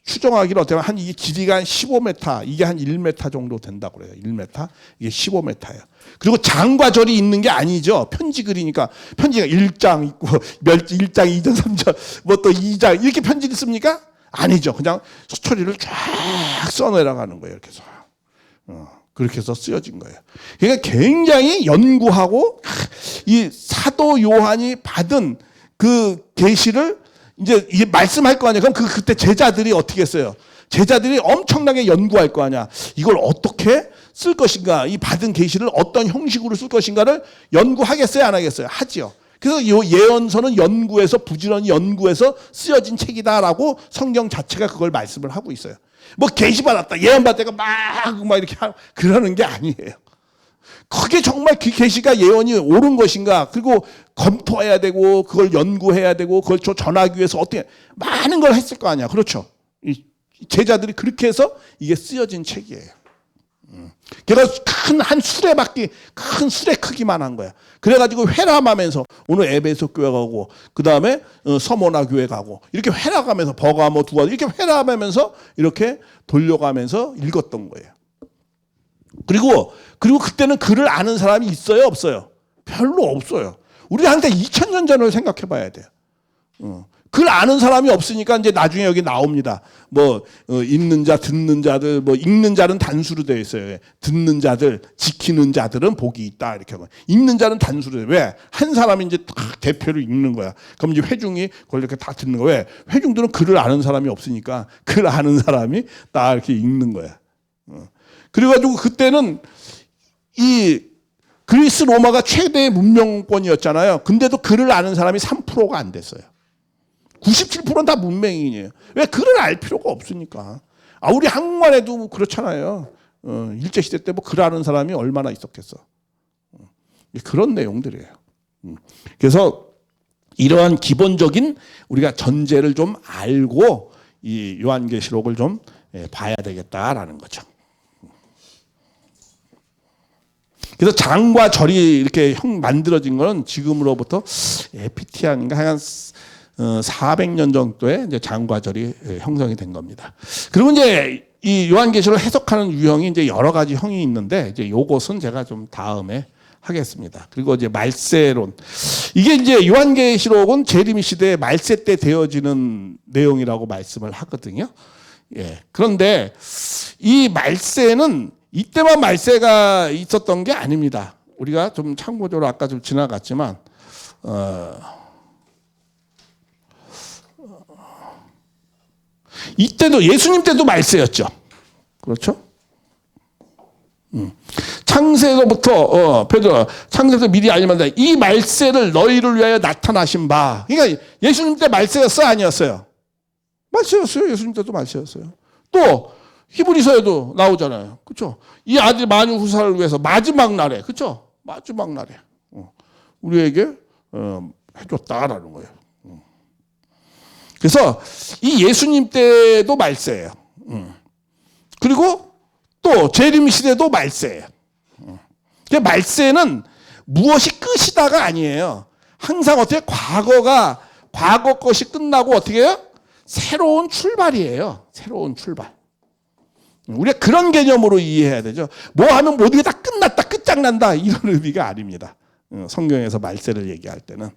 A: 추정하기로 어때요? 한 이게 길이가 한 15m, 이게 한 1m 정도 된다고 그래요. 1m, 이게 15m예요. 그리고 장과 절이 있는 게 아니죠. 편지 글이니까 편지가 1장 있고 1장, 2장, 3장, 뭐 또 2장 이렇게 편지를 씁니까? 아니죠. 그냥 스토리를 쫙 써내려가는 거예요. 이렇게 해서. 그렇게 해서 쓰여진 거예요. 그러니까 굉장히 연구하고 이 사도 요한이 받은 그 계시를 이제 이게 말씀할 거 아니야. 그럼 그때 제자들이 어떻게 했어요? 제자들이 엄청나게 연구할 거 아니야. 이걸 어떻게 쓸 것인가? 이 받은 계시를 어떤 형식으로 쓸 것인가를 연구하겠어요? 안 하겠어요? 하지요. 그래서 이 예언서는 연구해서 부지런히 연구해서 쓰여진 책이다라고 성경 자체가 그걸 말씀을 하고 있어요. 뭐 계시 받았다, 예언 받다가 막 이렇게 그러는 게 아니에요. 그게 정말 그 계시가 예언이 옳은 것인가? 그리고 검토해야 되고 그걸 연구해야 되고 그걸 전하기 위해서 어떻게 많은 걸 했을 거 아니야. 그렇죠? 이 제자들이 그렇게 해서 이게 쓰여진 책이에요. 그래서 큰 한 수레바퀴, 큰 수레 크기만 한 거야. 그래가지고 회람하면서 오늘 에베소 교회 가고 그 다음에 서모나 교회 가고 이렇게 회람하면서 버가모 두가 이렇게 회람하면서 이렇게 돌려가면서 읽었던 거예요. 그리고 그때는 글을 아는 사람이 있어요, 없어요? 별로 없어요. 우리 항상 2000년 전을 생각해 봐야 돼요. 글 아는 사람이 없으니까 이제 나중에 여기 나옵니다. 뭐 읽는 자, 듣는 자들, 뭐 읽는 자는 단수로 되어 있어요. 듣는 자들, 지키는 자들은 복이 있다 이렇게 하면 읽는 자는 단수로 돼요. 왜? 한 사람이 이제 딱 대표로 읽는 거야. 그럼 이제 회중이 그걸 이렇게 다 듣는 거야. 왜? 회중들은 글을 아는 사람이 없으니까 글 아는 사람이 딱 이렇게 읽는 거야. 그래가지고 그때는 이 그리스 로마가 최대의 문명권이었잖아요. 근데도 글을 아는 사람이 3%가 안 됐어요. 97%는 다 문맹인이에요. 왜? 글을 알 필요가 없으니까. 우리 한국만해도 그렇잖아요. 일제시대 때 뭐 글 아는 사람이 얼마나 있었겠어. 그런 내용들이에요. 그래서 이러한 기본적인 우리가 전제를 좀 알고 이 요한계시록을 좀 봐야 되겠다라는 거죠. 그래서 장과 절이 이렇게 만들어진 건 지금으로부터 에피티안인가 한 400년 정도의 이제 장과 절이 형성이 된 겁니다. 그리고 이제 이 요한계시록을 해석하는 유형이 이제 여러 가지 형이 있는데 이제 요것은 제가 좀 다음에 하겠습니다. 그리고 이제 말세론. 이게 이제 요한계시록은 재림의 시대에 말세 때 되어지는 내용이라고 말씀을 하거든요. 예. 그런데 이 말세는 이때만 말세가 있었던 게 아닙니다. 우리가 좀 참고적으로 아까 좀 지나갔지만, 이때도 예수님 때도 말세였죠. 그렇죠? 창세로부터 창세부터 미리 알리면 이 말세를 너희를 위하여 나타나신 바. 그러니까 예수님 때 말세였어요, 아니었어요? 말세였어요. 예수님 때도 말세였어요. 또 히브리서에도 나오잖아요. 그렇죠? 이 아들 만유 후사를 위해서 마지막 날에, 그렇죠? 마지막 날에 우리에게 해줬다라는 거예요. 그래서 이 예수님 때도 말세예요. 그리고 또 재림 시대도 말세예요. 말세는 무엇이 끝이다가 아니에요. 항상 어떻게 과거 것이 끝나고 어떻게 해요? 새로운 출발이에요. 새로운 출발. 우리가 그런 개념으로 이해해야 되죠. 뭐 하면 모든 게 다 끝났다, 끝장난다 이런 의미가 아닙니다. 성경에서 말세를 얘기할 때는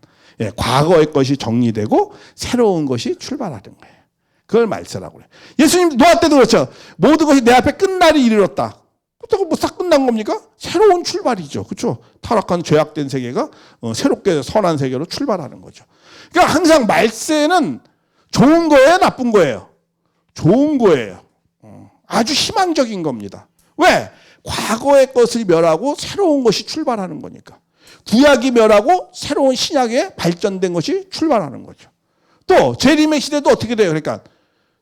A: 과거의 것이 정리되고 새로운 것이 출발하는 거예요. 그걸 말세라고 그래요. 예수님 노아 때도 그렇죠. 모든 것이 내 앞에 끝날이 이르렀다. 그렇다고 뭐 싹 끝난 겁니까? 새로운 출발이죠. 그렇죠? 타락한 죄악된 세계가 새롭게 선한 세계로 출발하는 거죠. 그러니까 항상 말세는 좋은 거예요, 나쁜 거예요? 좋은 거예요. 아주 희망적인 겁니다. 왜? 과거의 것을 멸하고 새로운 것이 출발하는 거니까. 구약이 멸하고 새로운 신약에 발전된 것이 출발하는 거죠. 또 재림의 시대도 어떻게 돼요? 그러니까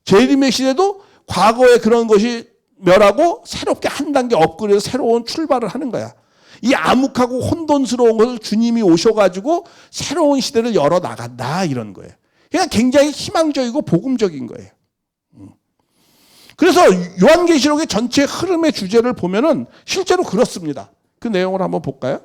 A: 재림의 시대도 과거의 그런 것이 멸하고 새롭게 한 단계 업그레이드 새로운 출발을 하는 거야. 이 암흑하고 혼돈스러운 것을 주님이 오셔가지고 새로운 시대를 열어 나간다 이런 거예요. 그러니까 굉장히 희망적이고 복음적인 거예요. 그래서 요한계시록의 전체 흐름의 주제를 보면은 실제로 그렇습니다. 그 내용을 한번 볼까요?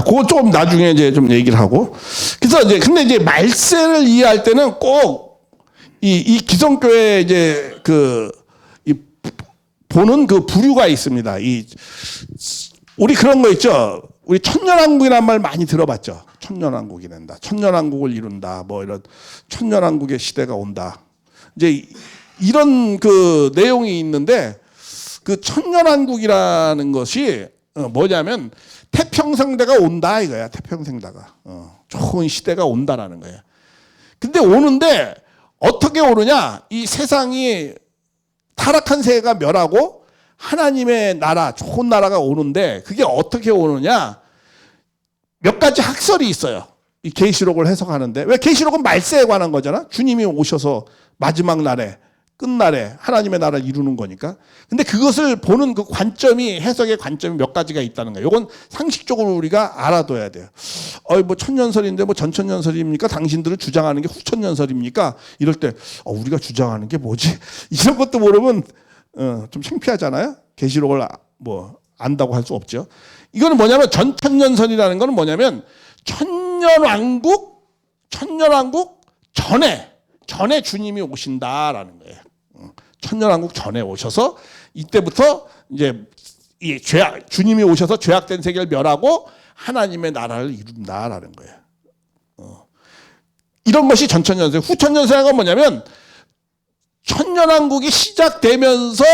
A: 그건 조금 나중에 이제 좀 얘기를 하고. 그래서 이제, 근데 이제 말세를 이해할 때는 꼭 이 기성교회 이제 보는 그 부류가 있습니다. 우리 그런 거 있죠. 우리 천년왕국이라는 말 많이 들어봤죠. 천년왕국이 된다. 천년왕국을 이룬다. 뭐 이런 천년왕국의 시대가 온다. 이제 이런 그 내용이 있는데 그 천년왕국이라는 것이 뭐냐면 태평성대가 온다 이거야. 태평성대가. 좋은 시대가 온다라는 거예요. 근데 오는데 어떻게 오느냐? 이 세상이 타락한 세계가 멸하고 하나님의 나라, 좋은 나라가 오는데 그게 어떻게 오느냐? 몇 가지 학설이 있어요. 이 계시록을 해석하는데 왜 계시록은 말세에 관한 거잖아. 주님이 오셔서 마지막 날에 끝날에 하나님의 나라를 이루는 거니까. 근데 그것을 보는 그 관점이 해석의 관점이 몇 가지가 있다는 거예요. 이건 상식적으로 우리가 알아둬야 돼요. 뭐 천년설인데 뭐 전천년설입니까? 당신들은 주장하는 게 후천년설입니까? 이럴 때 우리가 주장하는 게 뭐지? 이런 것도 모르면 좀 창피하잖아요. 계시록을 뭐 안다고 할 수 없죠. 이거는 뭐냐면 전천년설이라는 거는 뭐냐면 천년왕국 전에 주님이 오신다라는 거예요. 천년왕국 전에 오셔서 이때부터 이제 주님이 오셔서 죄악된 세계를 멸하고 하나님의 나라를 이룬다라는 거예요. 이런 것이 전천년설. 후천년설은 건 뭐냐면 천년왕국이 시작되면서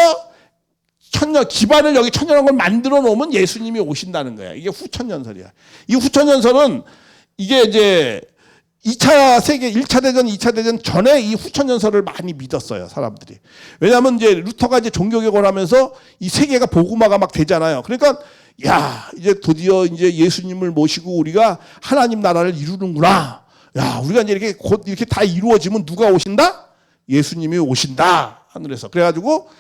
A: 기반을 여기 천년왕국을 만들어 놓으면 예수님이 오신다는 거야. 이게 후천년설이야. 이 후천년설은 이게 이제 1차 대전, 2차 대전 전에 이 후천년설을 많이 믿었어요, 사람들이. 왜냐하면 이제 루터가 이제 종교개혁을 하면서 이 세계가 복음화가 막 되잖아요. 그러니까, 이제 드디어 이제 예수님을 모시고 우리가 하나님 나라를 이루는구나. 우리가 이제 이렇게 곧 이렇게 다 이루어지면 누가 오신다? 예수님이 오신다. 하늘에서. 그래가지고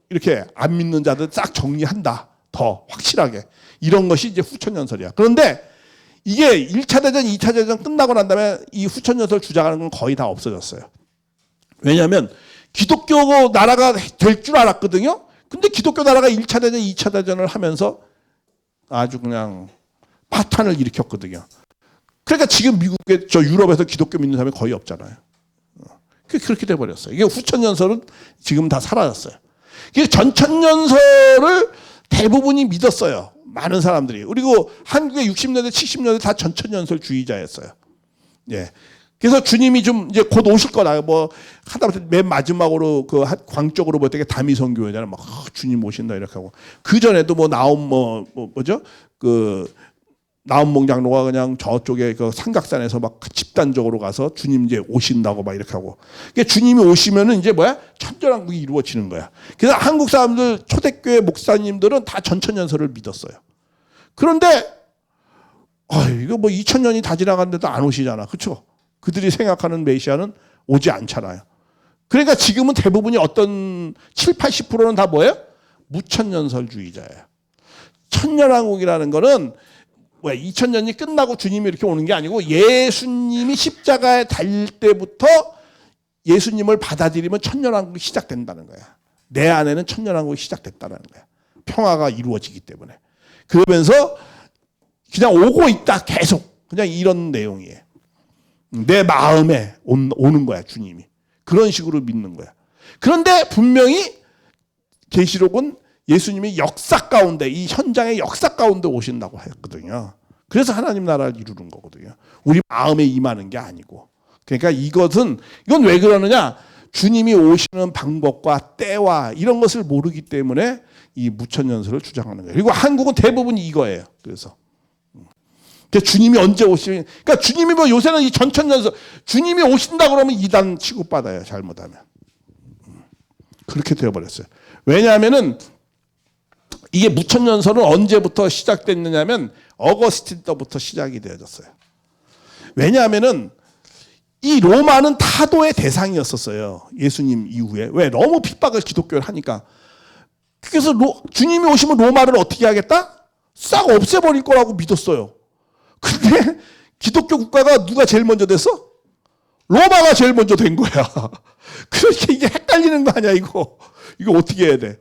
A: 이렇게 안 믿는 자들 싹 정리한다. 더 확실하게. 이런 것이 이제 후천년설이야. 그런데 이게 1차 대전, 2차 대전 끝나고 난 다음에 이 후천년설 주장하는 건 거의 다 없어졌어요. 왜냐하면 기독교 나라가 될 줄 알았거든요. 근데 기독교 나라가 1차 대전, 2차 대전을 하면서 아주 그냥 파탄을 일으켰거든요. 그러니까 지금 미국에 유럽에서 기독교 믿는 사람이 거의 없잖아요. 그렇게 돼버렸어요. 이게 후천년설은 지금 다 사라졌어요. 전천년설을 대부분이 믿었어요. 많은 사람들이. 그리고 한국의 60년대, 70년대 다 전천년설주의자였어요. 예. 그래서 주님이 좀 이제 곧 오실 거다. 뭐 하다못해 맨 마지막으로 그 광적으로 볼 때 다미성교회잖아요. 막 주님 오신다 이렇게 하고. 그 전에도 뭐 뭐죠? 나온몽 장로가 그냥 저쪽에 그 삼각산에서 막 집단적으로 가서 주님 이제 오신다고 막 이렇게 하고. 그러니까 주님이 오시면은 이제 천년왕국이 이루어지는 거야. 그래서 한국 사람들, 초대교회 목사님들은 다 전천년설을 믿었어요. 그런데, 이거 뭐 2000년이 다 지나갔는데도 안 오시잖아. 그렇죠? 그들이 생각하는 메시아는 오지 않잖아요. 그러니까 지금은 대부분이 어떤 70-80%는 다 뭐예요? 무천년설주의자예요. 천년왕국이라는 거는 2000년이 끝나고 주님이 이렇게 오는 게 아니고 예수님이 십자가에 달릴 때부터 예수님을 받아들이면 천년왕국이 시작된다는 거야. 내 안에는 천년왕국이 시작됐다는 거야. 평화가 이루어지기 때문에. 그러면서 그냥 오고 있다 계속. 그냥 이런 내용이에요. 내 마음에 오는 거야, 주님이. 그런 식으로 믿는 거야. 그런데 분명히 계시록은 예수님이 역사 가운데, 이 현장의 역사 가운데 오신다고 했거든요. 그래서 하나님 나라를 이루는 거거든요. 우리 마음에 임하는 게 아니고. 그러니까 이건 왜 그러느냐? 주님이 오시는 방법과 때와 이런 것을 모르기 때문에 이 무천년설을 주장하는 거예요. 그리고 한국은 대부분 이거예요. 그래서 주님이 언제 오시면, 그러니까 주님이 뭐 요새는 이 전천년설, 주님이 오신다 그러면 이단 취급받아요. 잘못하면. 그렇게 되어버렸어요. 왜냐하면은 이게 무천년설은 언제부터 시작됐느냐면 어거스틴 때부터 시작이 되어졌어요. 왜냐하면은 이 로마는 타도의 대상이었었어요. 예수님 이후에. 왜? 너무 핍박을 기독교를 하니까. 그래서 주님이 오시면 로마를 어떻게 하겠다? 싹 없애버릴 거라고 믿었어요. 근데 기독교 국가가 누가 제일 먼저 됐어? 로마가 제일 먼저 된 거야. 그러니까 이게 헷갈리는 거 아니야, 이거. 이거 어떻게 해야 돼?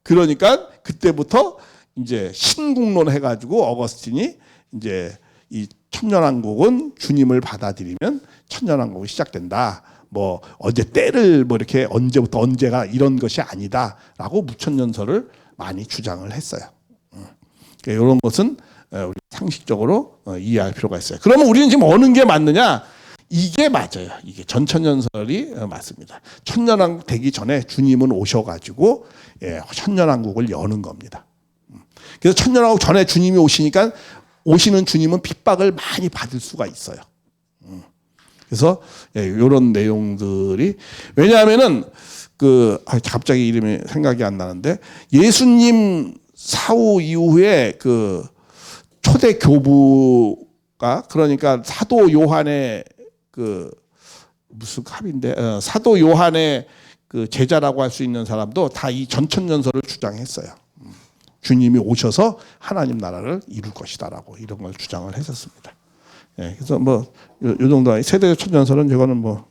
A: 그러니까 그때부터 이제 신국론 해가지고 어거스틴이 이제 이 천년왕국은 주님을 받아들이면 천년왕국이 시작된다. 뭐 언제 때를 뭐 이렇게 언제부터 언제가 이런 것이 아니다라고 무천년설을 많이 주장을 했어요. 그러니까 이런 것은 우리 상식적으로 이해할 필요가 있어요. 그러면 우리는 지금 어느 게 맞느냐? 이게 맞아요. 이게 전천년설이 맞습니다. 천년왕국 되기 전에 주님은 오셔가지고 천년왕국을 여는 겁니다. 그래서 천년왕국 전에 주님이 오시니까 오시는 주님은 핍박을 많이 받을 수가 있어요. 그래서 이런 내용들이 왜냐하면은 갑자기 이름이 생각이 안 나는데 예수님 사후 이후에 그 초대 교부가 그러니까 사도 요한의 그 무슨 합인데 사도 요한의 그 제자라고 할 수 있는 사람도 다 이 전천년설을 주장했어요. 주님이 오셔서 하나님 나라를 이룰 것이다라고 이런 걸 주장을 했었습니다. 그래서 뭐 요 정도 세대 천년설은 저거는 뭐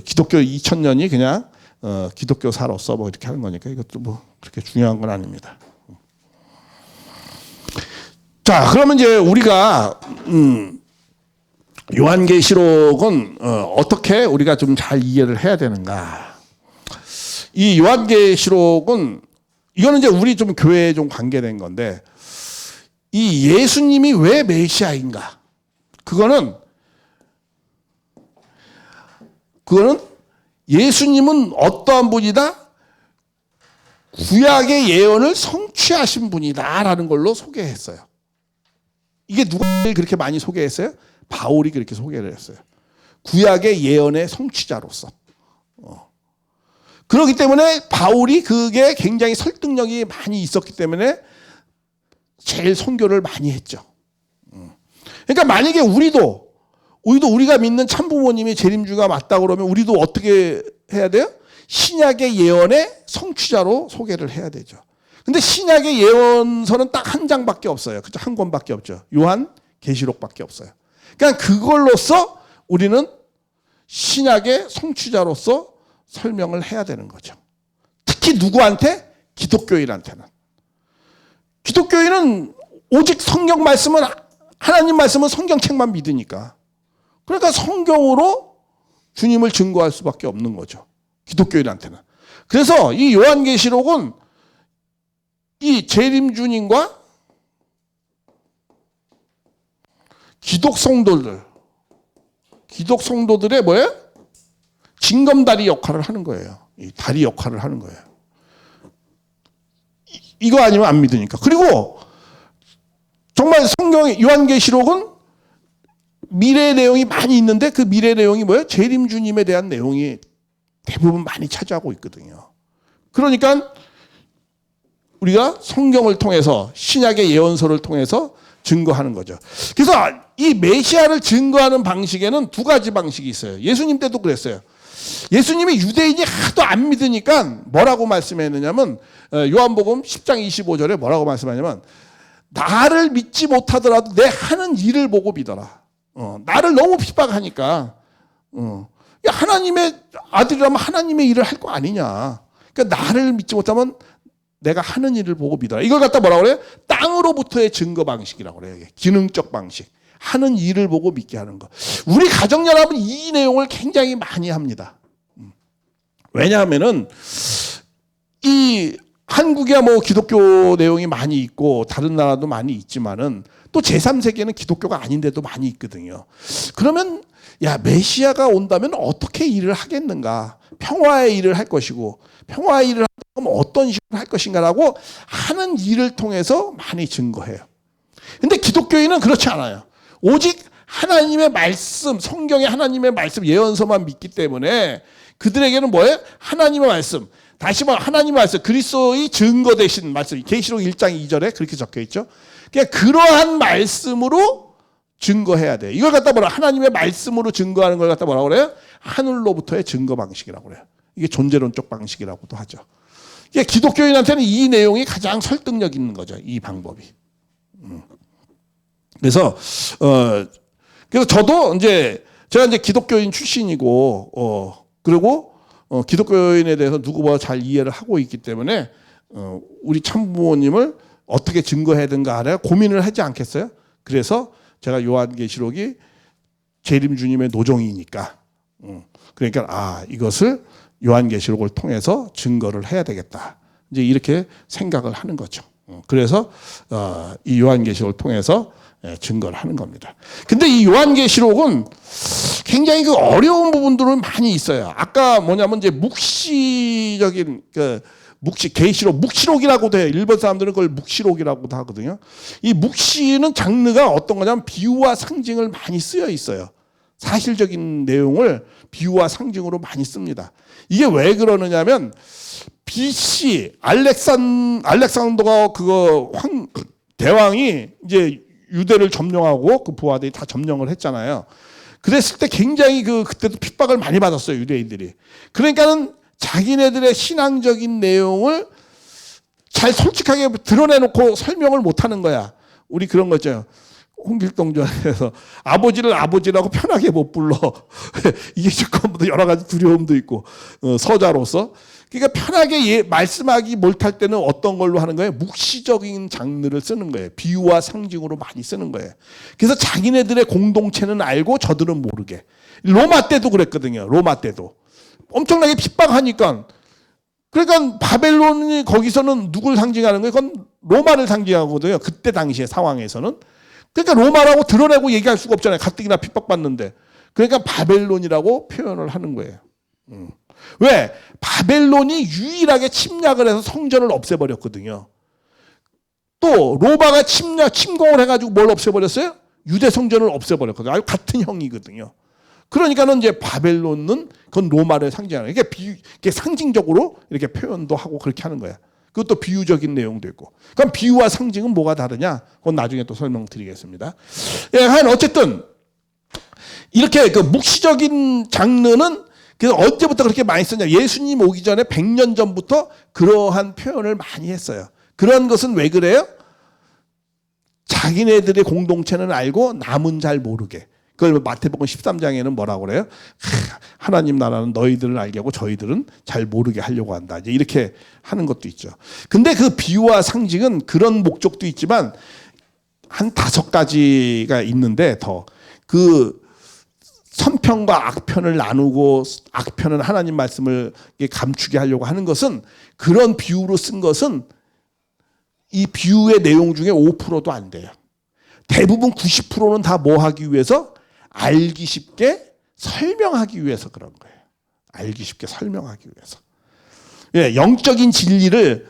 A: 기독교 2000년이 그냥 기독교사로서 뭐 이렇게 하는 거니까 이것도 뭐 그렇게 중요한 건 아닙니다. 자, 그러면 이제 우리가 요한계시록은 어떻게 우리가 좀 잘 이해를 해야 되는가? 이 요한계시록은 이거는 이제 우리 좀 교회에 좀 관계된 건데 이 예수님이 왜 메시아인가? 그거는 예수님은 어떠한 분이다? 구약의 예언을 성취하신 분이다라는 걸로 소개했어요. 이게 누가 그렇게 많이 소개했어요? 바울이 그렇게 소개를 했어요. 구약의 예언의 성취자로서. 그렇기 때문에 바울이 그게 굉장히 설득력이 많이 있었기 때문에 제일 선교를 많이 했죠. 그러니까 만약에 우리도 우리가 믿는 참부모님이 재림주가 맞다 그러면 우리도 어떻게 해야 돼요? 신약의 예언의 성취자로 소개를 해야 되죠. 근데 신약의 예언서는 딱 한 장밖에 없어요. 그죠? 한 권밖에 없죠. 요한 계시록밖에 없어요. 그러니까 그걸로써 우리는 신약의 성취자로서 설명을 해야 되는 거죠. 특히 누구한테? 기독교인한테는. 기독교인은 오직 성경 말씀은 하나님 말씀은 성경책만 믿으니까. 그러니까 성경으로 주님을 증거할 수밖에 없는 거죠. 기독교인한테는. 그래서 이 요한계시록은 이 재림 주님과 기독 성도들의 뭐예요? 징검다리 역할을 하는 거예요. 이 다리 역할을 하는 거예요. 이거 아니면 안 믿으니까. 그리고 정말 성경의 요한계시록은 미래 내용이 많이 있는데 그 미래 내용이 뭐예요? 재림 주님에 대한 내용이 대부분 많이 차지하고 있거든요. 그러니까 우리가 성경을 통해서 신약의 예언서를 통해서 증거하는 거죠. 그래서 이 메시아를 증거하는 방식에는 두 가지 방식이 있어요. 예수님 때도 그랬어요. 예수님이 유대인이 하도 안 믿으니까 뭐라고 말씀했느냐면 요한복음 10장 25절에 뭐라고 말씀하냐면 나를 믿지 못하더라도 내 하는 일을 보고 믿어라. 나를 너무 핍박하니까 하나님의 아들이라면 하나님의 일을 할 거 아니냐. 그러니까 나를 믿지 못하면 내가 하는 일을 보고 믿어라. 이걸 갖다 뭐라고 그래요? 땅으로부터의 증거 방식이라고 그래요. 기능적 방식. 하는 일을 보고 믿게 하는 거. 우리 가정연합은 이 내용을 굉장히 많이 합니다. 왜냐하면은 이 한국이야 뭐 기독교 내용이 많이 있고 다른 나라도 많이 있지만은 또 제3세계는 기독교가 아닌데도 많이 있거든요. 그러면 야 메시아가 온다면 어떻게 일을 하겠는가? 평화의 일을 할 것이고 평화의 일을 하면 어떤 식으로 할 것인가라고 하는 일을 통해서 많이 증거해요. 근데 기독교인은 그렇지 않아요. 오직 하나님의 말씀, 성경의 하나님의 말씀, 예언서만 믿기 때문에 그들에게는 뭐예요? 하나님의 말씀. 다시 말해 하나님의 말씀, 그리스도의 증거 되신 말씀. 계시록 1장 2절에 그렇게 적혀 있죠. 그러니까 그러한 말씀으로 증거해야 돼. 이걸 갖다 뭐라 하나님의 말씀으로 증거하는 걸 갖다 뭐라고 그래요? 하늘로부터의 증거 방식이라고 그래요. 이게 존재론적 방식이라고도 하죠. 그러니까 기독교인한테는 이 내용이 가장 설득력 있는 거죠. 이 방법이. 그래서 저도 제가 기독교인 출신이고 그리고 기독교인에 대해서 누구보다 잘 이해를 하고 있기 때문에 우리 참부모님을 어떻게 증거해야 되는가 하려 고민을 하지 않겠어요? 그래서 제가 요한계시록이 재림 주님의 노종이니까 그러니까 이것을 요한계시록을 통해서 증거를 해야 되겠다. 이제 이렇게 생각을 하는 거죠. 그래서 이 요한계시록을 통해서 증거를 하는 겁니다. 근데 이 요한계시록은 굉장히 그 어려운 부분들은 많이 있어요. 아까 뭐냐면 이제 묵시적인 계시록, 묵시록이라고도 해요. 일본 사람들은 그걸 묵시록이라고도 하거든요. 이 묵시는 장르가 어떤 거냐면 비유와 상징을 많이 쓰여 있어요. 사실적인 내용을 비유와 상징으로 많이 씁니다. 이게 왜 그러느냐면 BC 알렉산더가 대왕이 이제 유대를 점령하고 그 부하들이 다 점령을 했잖아요. 그랬을 때 굉장히 그때도 핍박을 많이 받았어요, 유대인들이. 그러니까는 자기네들의 신앙적인 내용을 잘 솔직하게 드러내놓고 설명을 못하는 거야. 우리 그런 거죠. 홍길동전에서 아버지를 아버지라고 편하게 못 불러. 이게 조금 여러 가지 두려움도 있고 서자로서. 그러니까 편하게 말씀하기 못할 때는 어떤 걸로 하는 거예요? 묵시적인 장르를 쓰는 거예요. 비유와 상징으로 많이 쓰는 거예요. 그래서 자기네들의 공동체는 알고 저들은 모르게. 로마 때도 그랬거든요. 로마 때도. 엄청나게 핍박하니까. 그러니까 바벨론이 거기서는 누굴 상징하는 거예요? 그건 로마를 상징하거든요. 그때 당시의 상황에서는. 그러니까 로마라고 드러내고 얘기할 수가 없잖아요. 가뜩이나 핍박받는데. 그러니까 바벨론이라고 표현을 하는 거예요. 왜? 바벨론이 유일하게 침략을 해서 성전을 없애버렸거든요. 또 로마가 침공을 해가지고 뭘 없애버렸어요? 유대 성전을 없애버렸거든요. 아주 같은 형이거든요. 그러니까는 이제 바벨론은 그건 로마를 상징하는 거예요. 이게 상징적으로 이렇게 표현도 하고 그렇게 하는 거야. 그것도 비유적인 내용도 있고. 그럼 비유와 상징은 뭐가 다르냐? 그건 나중에 또 설명드리겠습니다. 어쨌든 이렇게 묵시적인 장르는 그래서 언제부터 그렇게 많이 썼냐? 예수님 오기 전에 100년 전부터 그러한 표현을 많이 했어요. 그런 것은 왜 그래요? 자기네들의 공동체는 알고 남은 잘 모르게. 그걸 마태복음 13장에는 뭐라고 그래요? 하나님 나라는 너희들은 알게 하고 저희들은 잘 모르게 하려고 한다. 이제 이렇게 하는 것도 있죠. 근데 그 비유와 상징은 그런 목적도 있지만 한 5가지가 있는데 선편과 악편을 나누고 악편은 하나님 말씀을 감추게 하려고 하는 것은 그런 비유로 쓴 것은 이 비유의 내용 중에 5%도 안 돼요. 대부분 90%는 다 뭐 하기 위해서? 알기 쉽게 설명하기 위해서 그런 거예요. 알기 쉽게 설명하기 위해서. 영적인 진리를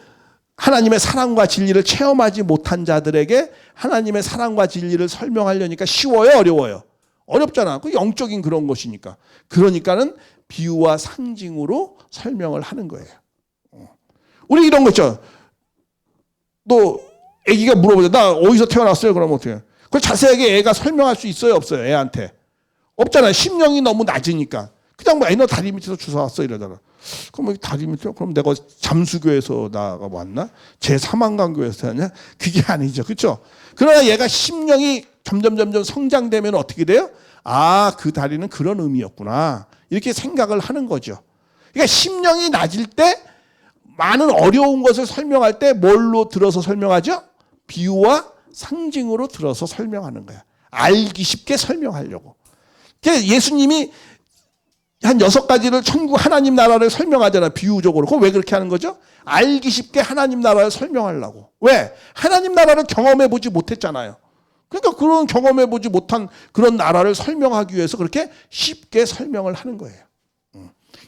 A: 하나님의 사랑과 진리를 체험하지 못한 자들에게 하나님의 사랑과 진리를 설명하려니까 쉬워요? 어려워요? 어렵잖아. 그 영적인 그런 것이니까. 그러니까는 비유와 상징으로 설명을 하는 거예요. 우리 이런 거 있죠. 너 애기가 물어보죠. 나 어디서 태어났어요? 그러면 어떻게 해요? 그걸 자세하게 애가 설명할 수 있어요? 없어요? 애한테. 없잖아요. 심령이 너무 낮으니까. 그냥 애 너 다리 밑에서 주워 왔어 이러잖아. 그럼 다리 밑에 그럼 내가 잠수교에서 나가 왔나? 제3한강교에서 왔냐? 그게 아니죠. 그렇죠? 그러나 얘가 심령이 점점 성장되면 어떻게 돼요? 그 다리는 그런 의미였구나. 이렇게 생각을 하는 거죠. 그러니까 심령이 낮을 때 많은 어려운 것을 설명할 때 뭘로 들어서 설명하죠? 비유와 상징으로 들어서 설명하는 거야. 알기 쉽게 설명하려고. 그러니까 예수님이 한 6가지를 천국 하나님 나라를 설명하잖아. 비유적으로. 그거 왜 그렇게 하는 거죠? 알기 쉽게 하나님 나라를 설명하려고. 왜? 하나님 나라를 경험해 보지 못했잖아요. 그러니까 그런 경험해 보지 못한 그런 나라를 설명하기 위해서 그렇게 쉽게 설명을 하는 거예요.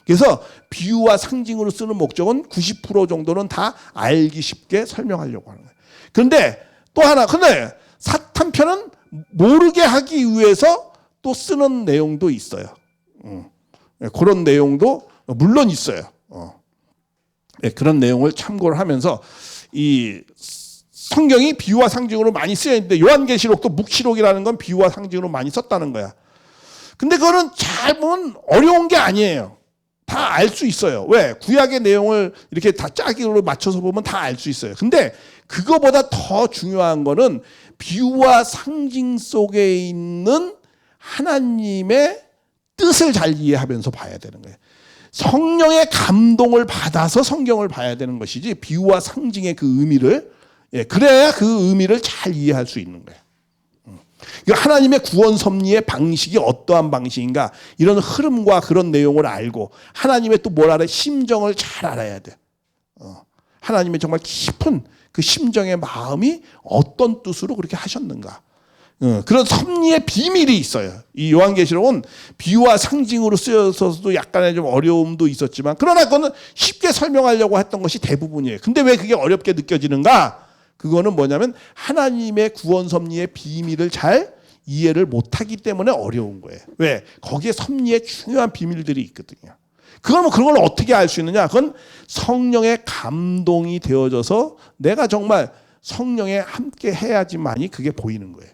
A: 그래서 비유와 상징으로 쓰는 목적은 90% 정도는 다 알기 쉽게 설명하려고 하는 거예요. 그런데 또 하나, 근데 사탄 편은 모르게 하기 위해서 또 쓰는 내용도 있어요. 그런 내용도 물론 있어요. 그런 내용을 참고를 하면서 이 성경이 비유와 상징으로 많이 쓰여 있는데 요한계시록도 묵시록이라는 건 비유와 상징으로 많이 썼다는 거야. 근데 그거는 잘 보면 어려운 게 아니에요. 다 알 수 있어요. 왜? 구약의 내용을 이렇게 다 짜기로 맞춰서 보면 다 알 수 있어요. 근데 그거보다 더 중요한 거는 비유와 상징 속에 있는 하나님의 뜻을 잘 이해하면서 봐야 되는 거예요. 성령의 감동을 받아서 성경을 봐야 되는 것이지 비유와 상징의 그 의미를 그래야 그 의미를 잘 이해할 수 있는 거예요. 하나님의 구원 섭리의 방식이 어떠한 방식인가 이런 흐름과 그런 내용을 알고 하나님의 또 뭐라 그래 심정을 잘 알아야 돼. 하나님의 정말 깊은 그 심정의 마음이 어떤 뜻으로 그렇게 하셨는가. 그런 섭리의 비밀이 있어요. 이 요한계시록은 비유와 상징으로 쓰여서도 약간의 좀 어려움도 있었지만 그러나 그거는 쉽게 설명하려고 했던 것이 대부분이에요. 근데 왜 그게 어렵게 느껴지는가? 그거는 뭐냐면 하나님의 구원 섭리의 비밀을 잘 이해를 못하기 때문에 어려운 거예요. 왜? 거기에 섭리의 중요한 비밀들이 있거든요. 그걸 어떻게 알 수 있느냐? 그건 성령의 감동이 되어져서 내가 정말 성령에 함께 해야지만이 그게 보이는 거예요.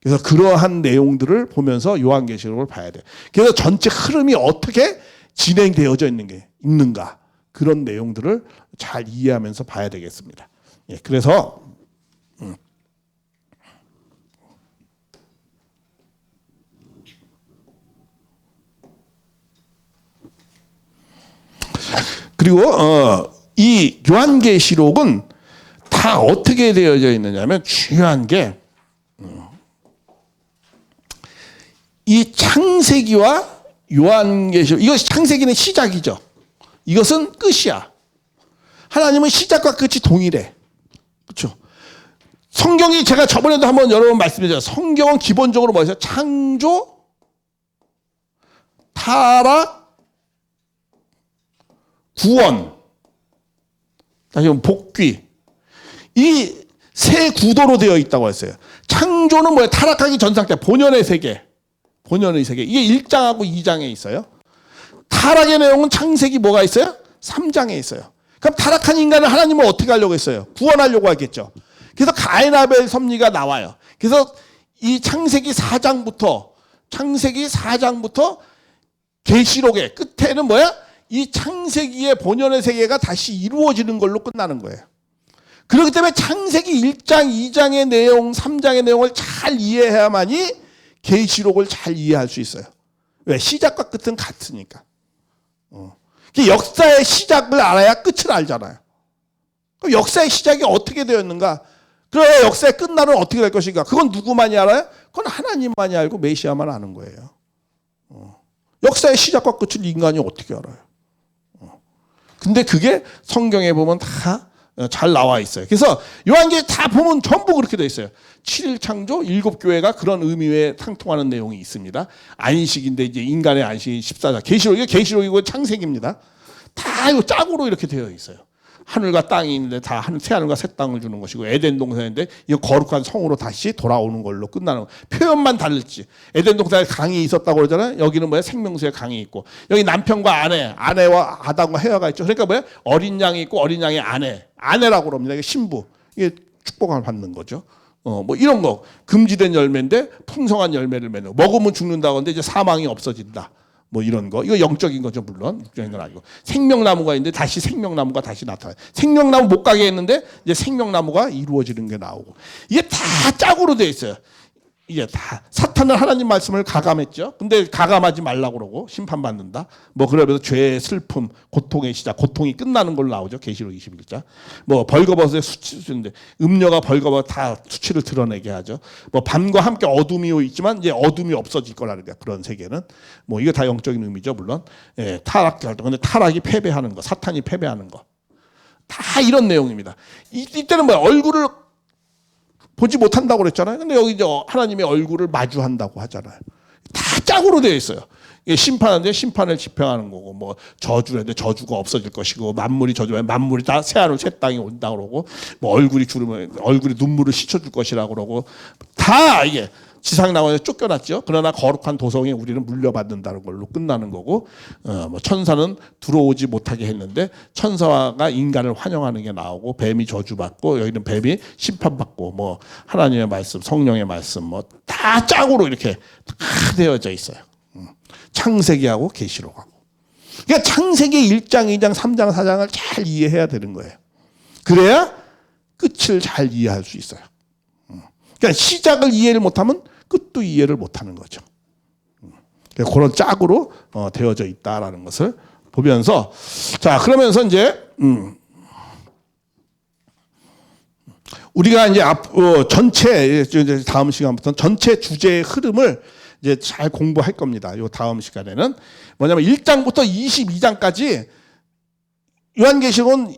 A: 그래서 그러한 내용들을 보면서 요한계시록을 봐야 돼. 그래서 전체 흐름이 어떻게 진행되어져 있는가 그런 내용들을 잘 이해하면서 봐야 되겠습니다. 그래서 그리고 이 요한계시록은 다 어떻게 되어져 있느냐면 중요한 게 이 창세기와 요한계시록 이거 창세기는 시작이죠. 이것은 끝이야. 하나님은 시작과 끝이 동일해. 그렇죠? 성경이 제가 저번에도 한번 여러 번 말씀드렸잖아요. 성경은 기본적으로 뭐였어요? 창조, 타락, 구원, 다시 복귀. 이 세 구도로 되어 있다고 했어요. 창조는 뭐예요? 타락하기 전 상태, 본연의 세계. 본연의 세계. 이게 1장하고 2장에 있어요. 타락의 내용은 창세기 뭐가 있어요? 3장에 있어요. 그럼 타락한 인간을 하나님은 어떻게 하려고 했어요? 구원하려고 하겠죠. 그래서 가인 아벨 섭리가 나와요. 그래서 이 창세기 4장부터 계시록의 끝에는 뭐야? 이 창세기의 본연의 세계가 다시 이루어지는 걸로 끝나는 거예요. 그렇기 때문에 창세기 1장, 2장의 내용, 3장의 내용을 잘 이해해야만이 계시록을 잘 이해할 수 있어요. 왜? 시작과 끝은 같으니까. 역사의 시작을 알아야 끝을 알잖아요. 그럼 역사의 시작이 어떻게 되었는가? 그래 역사의 끝날은 어떻게 될 것인가? 그건 누구만이 알아요? 그건 하나님만이 알고 메시아만 아는 거예요. 역사의 시작과 끝을 인간이 어떻게 알아요? 근데 그게 성경에 보면 다 잘 나와 있어요. 그래서 요한계시 다 보면 전부 그렇게 돼 있어요. 7일 창조, 7교회가 그런 의미에 상통하는 내용이 있습니다. 안식인데 이제 인간의 안식이 14장. 계시록이 계시록이고 창세기입니다. 다 이거 짝으로 이렇게 되어 있어요. 하늘과 땅이 있는데 다 새하늘과 새 땅을 주는 것이고 에덴 동산인데 이거 거룩한 성으로 다시 돌아오는 걸로 끝나는 거예요. 표현만 다르지. 에덴 동산에 강이 있었다고 그러잖아요. 여기는 뭐야? 생명수에 강이 있고 여기 남편과 아내와 아담과 헤아가 있죠. 그러니까 뭐야? 어린 양이 있고 어린 양의 아내라고 그럽니다. 이게 신부. 이게 축복을 받는 거죠. 뭐 이런 거 금지된 열매인데 풍성한 열매를 맺는 거. 먹으면 죽는다고 하는데 이제 사망이 없어진다. 뭐 이런 거. 이거 영적인 거죠, 물론. 육적인 건 아니고. 생명나무가 있는데 다시 생명나무가 다시 나타나요. 생명나무 못 가게 했는데 이제 생명나무가 이루어지는 게 나오고. 이게 다 짝으로 돼 있어요. 이게 다 사탄은 하나님 말씀을 가감했죠. 근데 가감하지 말라고 그러고 심판받는다. 뭐 그러면서 죄의 슬픔, 고통의 시작, 고통이 끝나는 걸로 나오죠. 계시록 21장. 뭐 벌거벗의 수치인데 음녀가 벌거벗 다 수치를 드러내게 하죠. 뭐 밤과 함께 어둠이 있지만 이제 어둠이 없어질 거라는 거야. 그런 세계는. 뭐 이게 다 영적인 의미죠, 물론. 예, 타락 결정. 근데 타락이 패배하는 거, 사탄이 패배하는 거. 다 이런 내용입니다. 이때는 뭐야? 얼굴을 보지 못한다고 그랬잖아요. 근데 여기 이제 하나님의 얼굴을 마주한다고 하잖아요. 다 짝으로 되어 있어요. 심판하는데 심판을 집행하는 거고, 뭐 저주인데 저주가 없어질 것이고, 만물이 저주면 만물이 다 새하늘 새 땅이 온다 그러고, 뭐 얼굴이 주르면 얼굴이 눈물을 씻어줄 것이라고 그러고, 다 이게 지상 나라에서 쫓겨났죠. 그러나 거룩한 도성에 우리는 물려받는다는 걸로 끝나는 거고, 뭐 천사는 들어오지 못하게 했는데 천사가 인간을 환영하는 게 나오고 뱀이 저주받고 여기는 뱀이 심판받고 뭐 하나님의 말씀, 성령의 말씀 뭐 다 짝으로 이렇게 다 되어져 있어요. 창세기하고 계시록하고. 그러니까 창세기 1장, 2장, 3장, 4장을 잘 이해해야 되는 거예요. 그래야 끝을 잘 이해할 수 있어요. 그러니까 시작을 이해를 못하면 끝도 이해를 못하는 거죠. 그런 짝으로 되어져 있다라는 것을 보면서 자 그러면서 이제 우리가 이제 전체 이제 다음 시간부터 전체 주제의 흐름을 이제 잘 공부할 겁니다. 요 다음 시간에는 뭐냐면 1장부터 22장까지 요한계시록은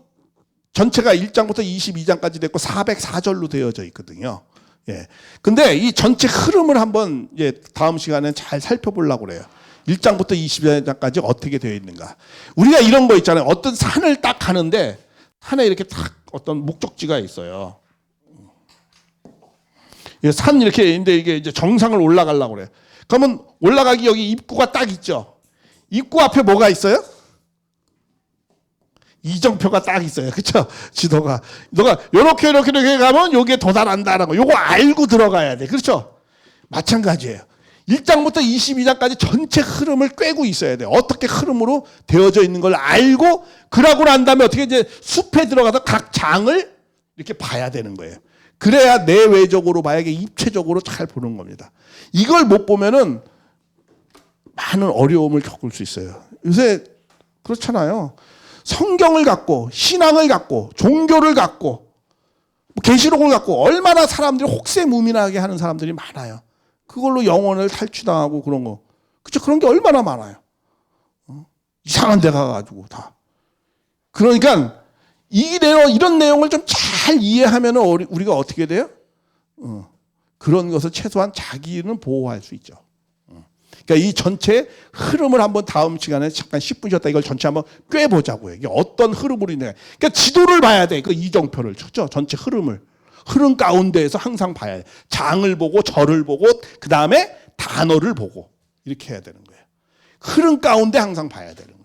A: 전체가 1장부터 22장까지 됐고 404절로 되어져 있거든요. 예. 근데 이 전체 흐름을 한번 이제 다음 시간에 잘 살펴보려고 그래요. 1장부터 22장까지 어떻게 되어 있는가. 우리가 이런 거 있잖아요. 어떤 산을 딱 가는데 산에 이렇게 딱 어떤 목적지가 있어요. 산 이렇게 있는데 이게 이제 정상을 올라가려고 그래요. 그러면 올라가기 여기 입구가 딱 있죠. 입구 앞에 뭐가 있어요? 이정표가 딱 있어요. 그렇죠? 지도가. 너가 이렇게 가면 여기에 도달한다라는 거. 요거 알고 들어가야 돼. 그렇죠? 마찬가지예요. 1장부터 22장까지 전체 흐름을 꿰고 있어야 돼. 어떻게 흐름으로 되어져 있는 걸 알고 그러고 난 다음에 어떻게 이제 숲에 들어가서 각 장을 이렇게 봐야 되는 거예요. 그래야 내외적으로 봐야 입체적으로 잘 보는 겁니다. 이걸 못 보면은 많은 어려움을 겪을 수 있어요. 요새 그렇잖아요. 성경을 갖고 신앙을 갖고 종교를 갖고 계시록을 갖고 얼마나 사람들이 혹세무민하게 하는 사람들이 많아요. 그걸로 영혼을 탈취당하고 그런 거. 그쵸? 그런 게 얼마나 많아요. 이상한 데 가가지고 다. 그러니까 이런 내용을 좀 잘 이해하면 우리가 어떻게 돼요? 그런 것을 최소한 자기는 보호할 수 있죠. 그러니까 이 전체 흐름을 한번 다음 시간에 잠깐 10분 쉬었다 이걸 전체 한번 꿰보자고요. 이게 어떤 흐름으로 있냐. 그러니까 지도를 봐야 돼. 그 이정표를. 그렇죠? 전체 흐름을. 흐름 가운데에서 항상 봐야 돼. 장을 보고 절을 보고 그 다음에 단어를 보고 이렇게 해야 되는 거예요. 흐름 가운데 항상 봐야 되는 거예요.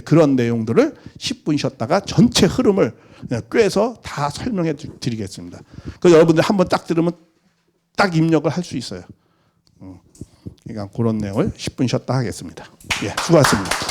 A: 그런 내용들을 10분 쉬었다가 전체 흐름을 꿰서 다 설명해 드리겠습니다. 그래서 여러분들 한번 딱 들으면 딱 입력을 할 수 있어요. 그러니까 그런 내용을 10분 쉬었다 하겠습니다. 예, 수고하셨습니다.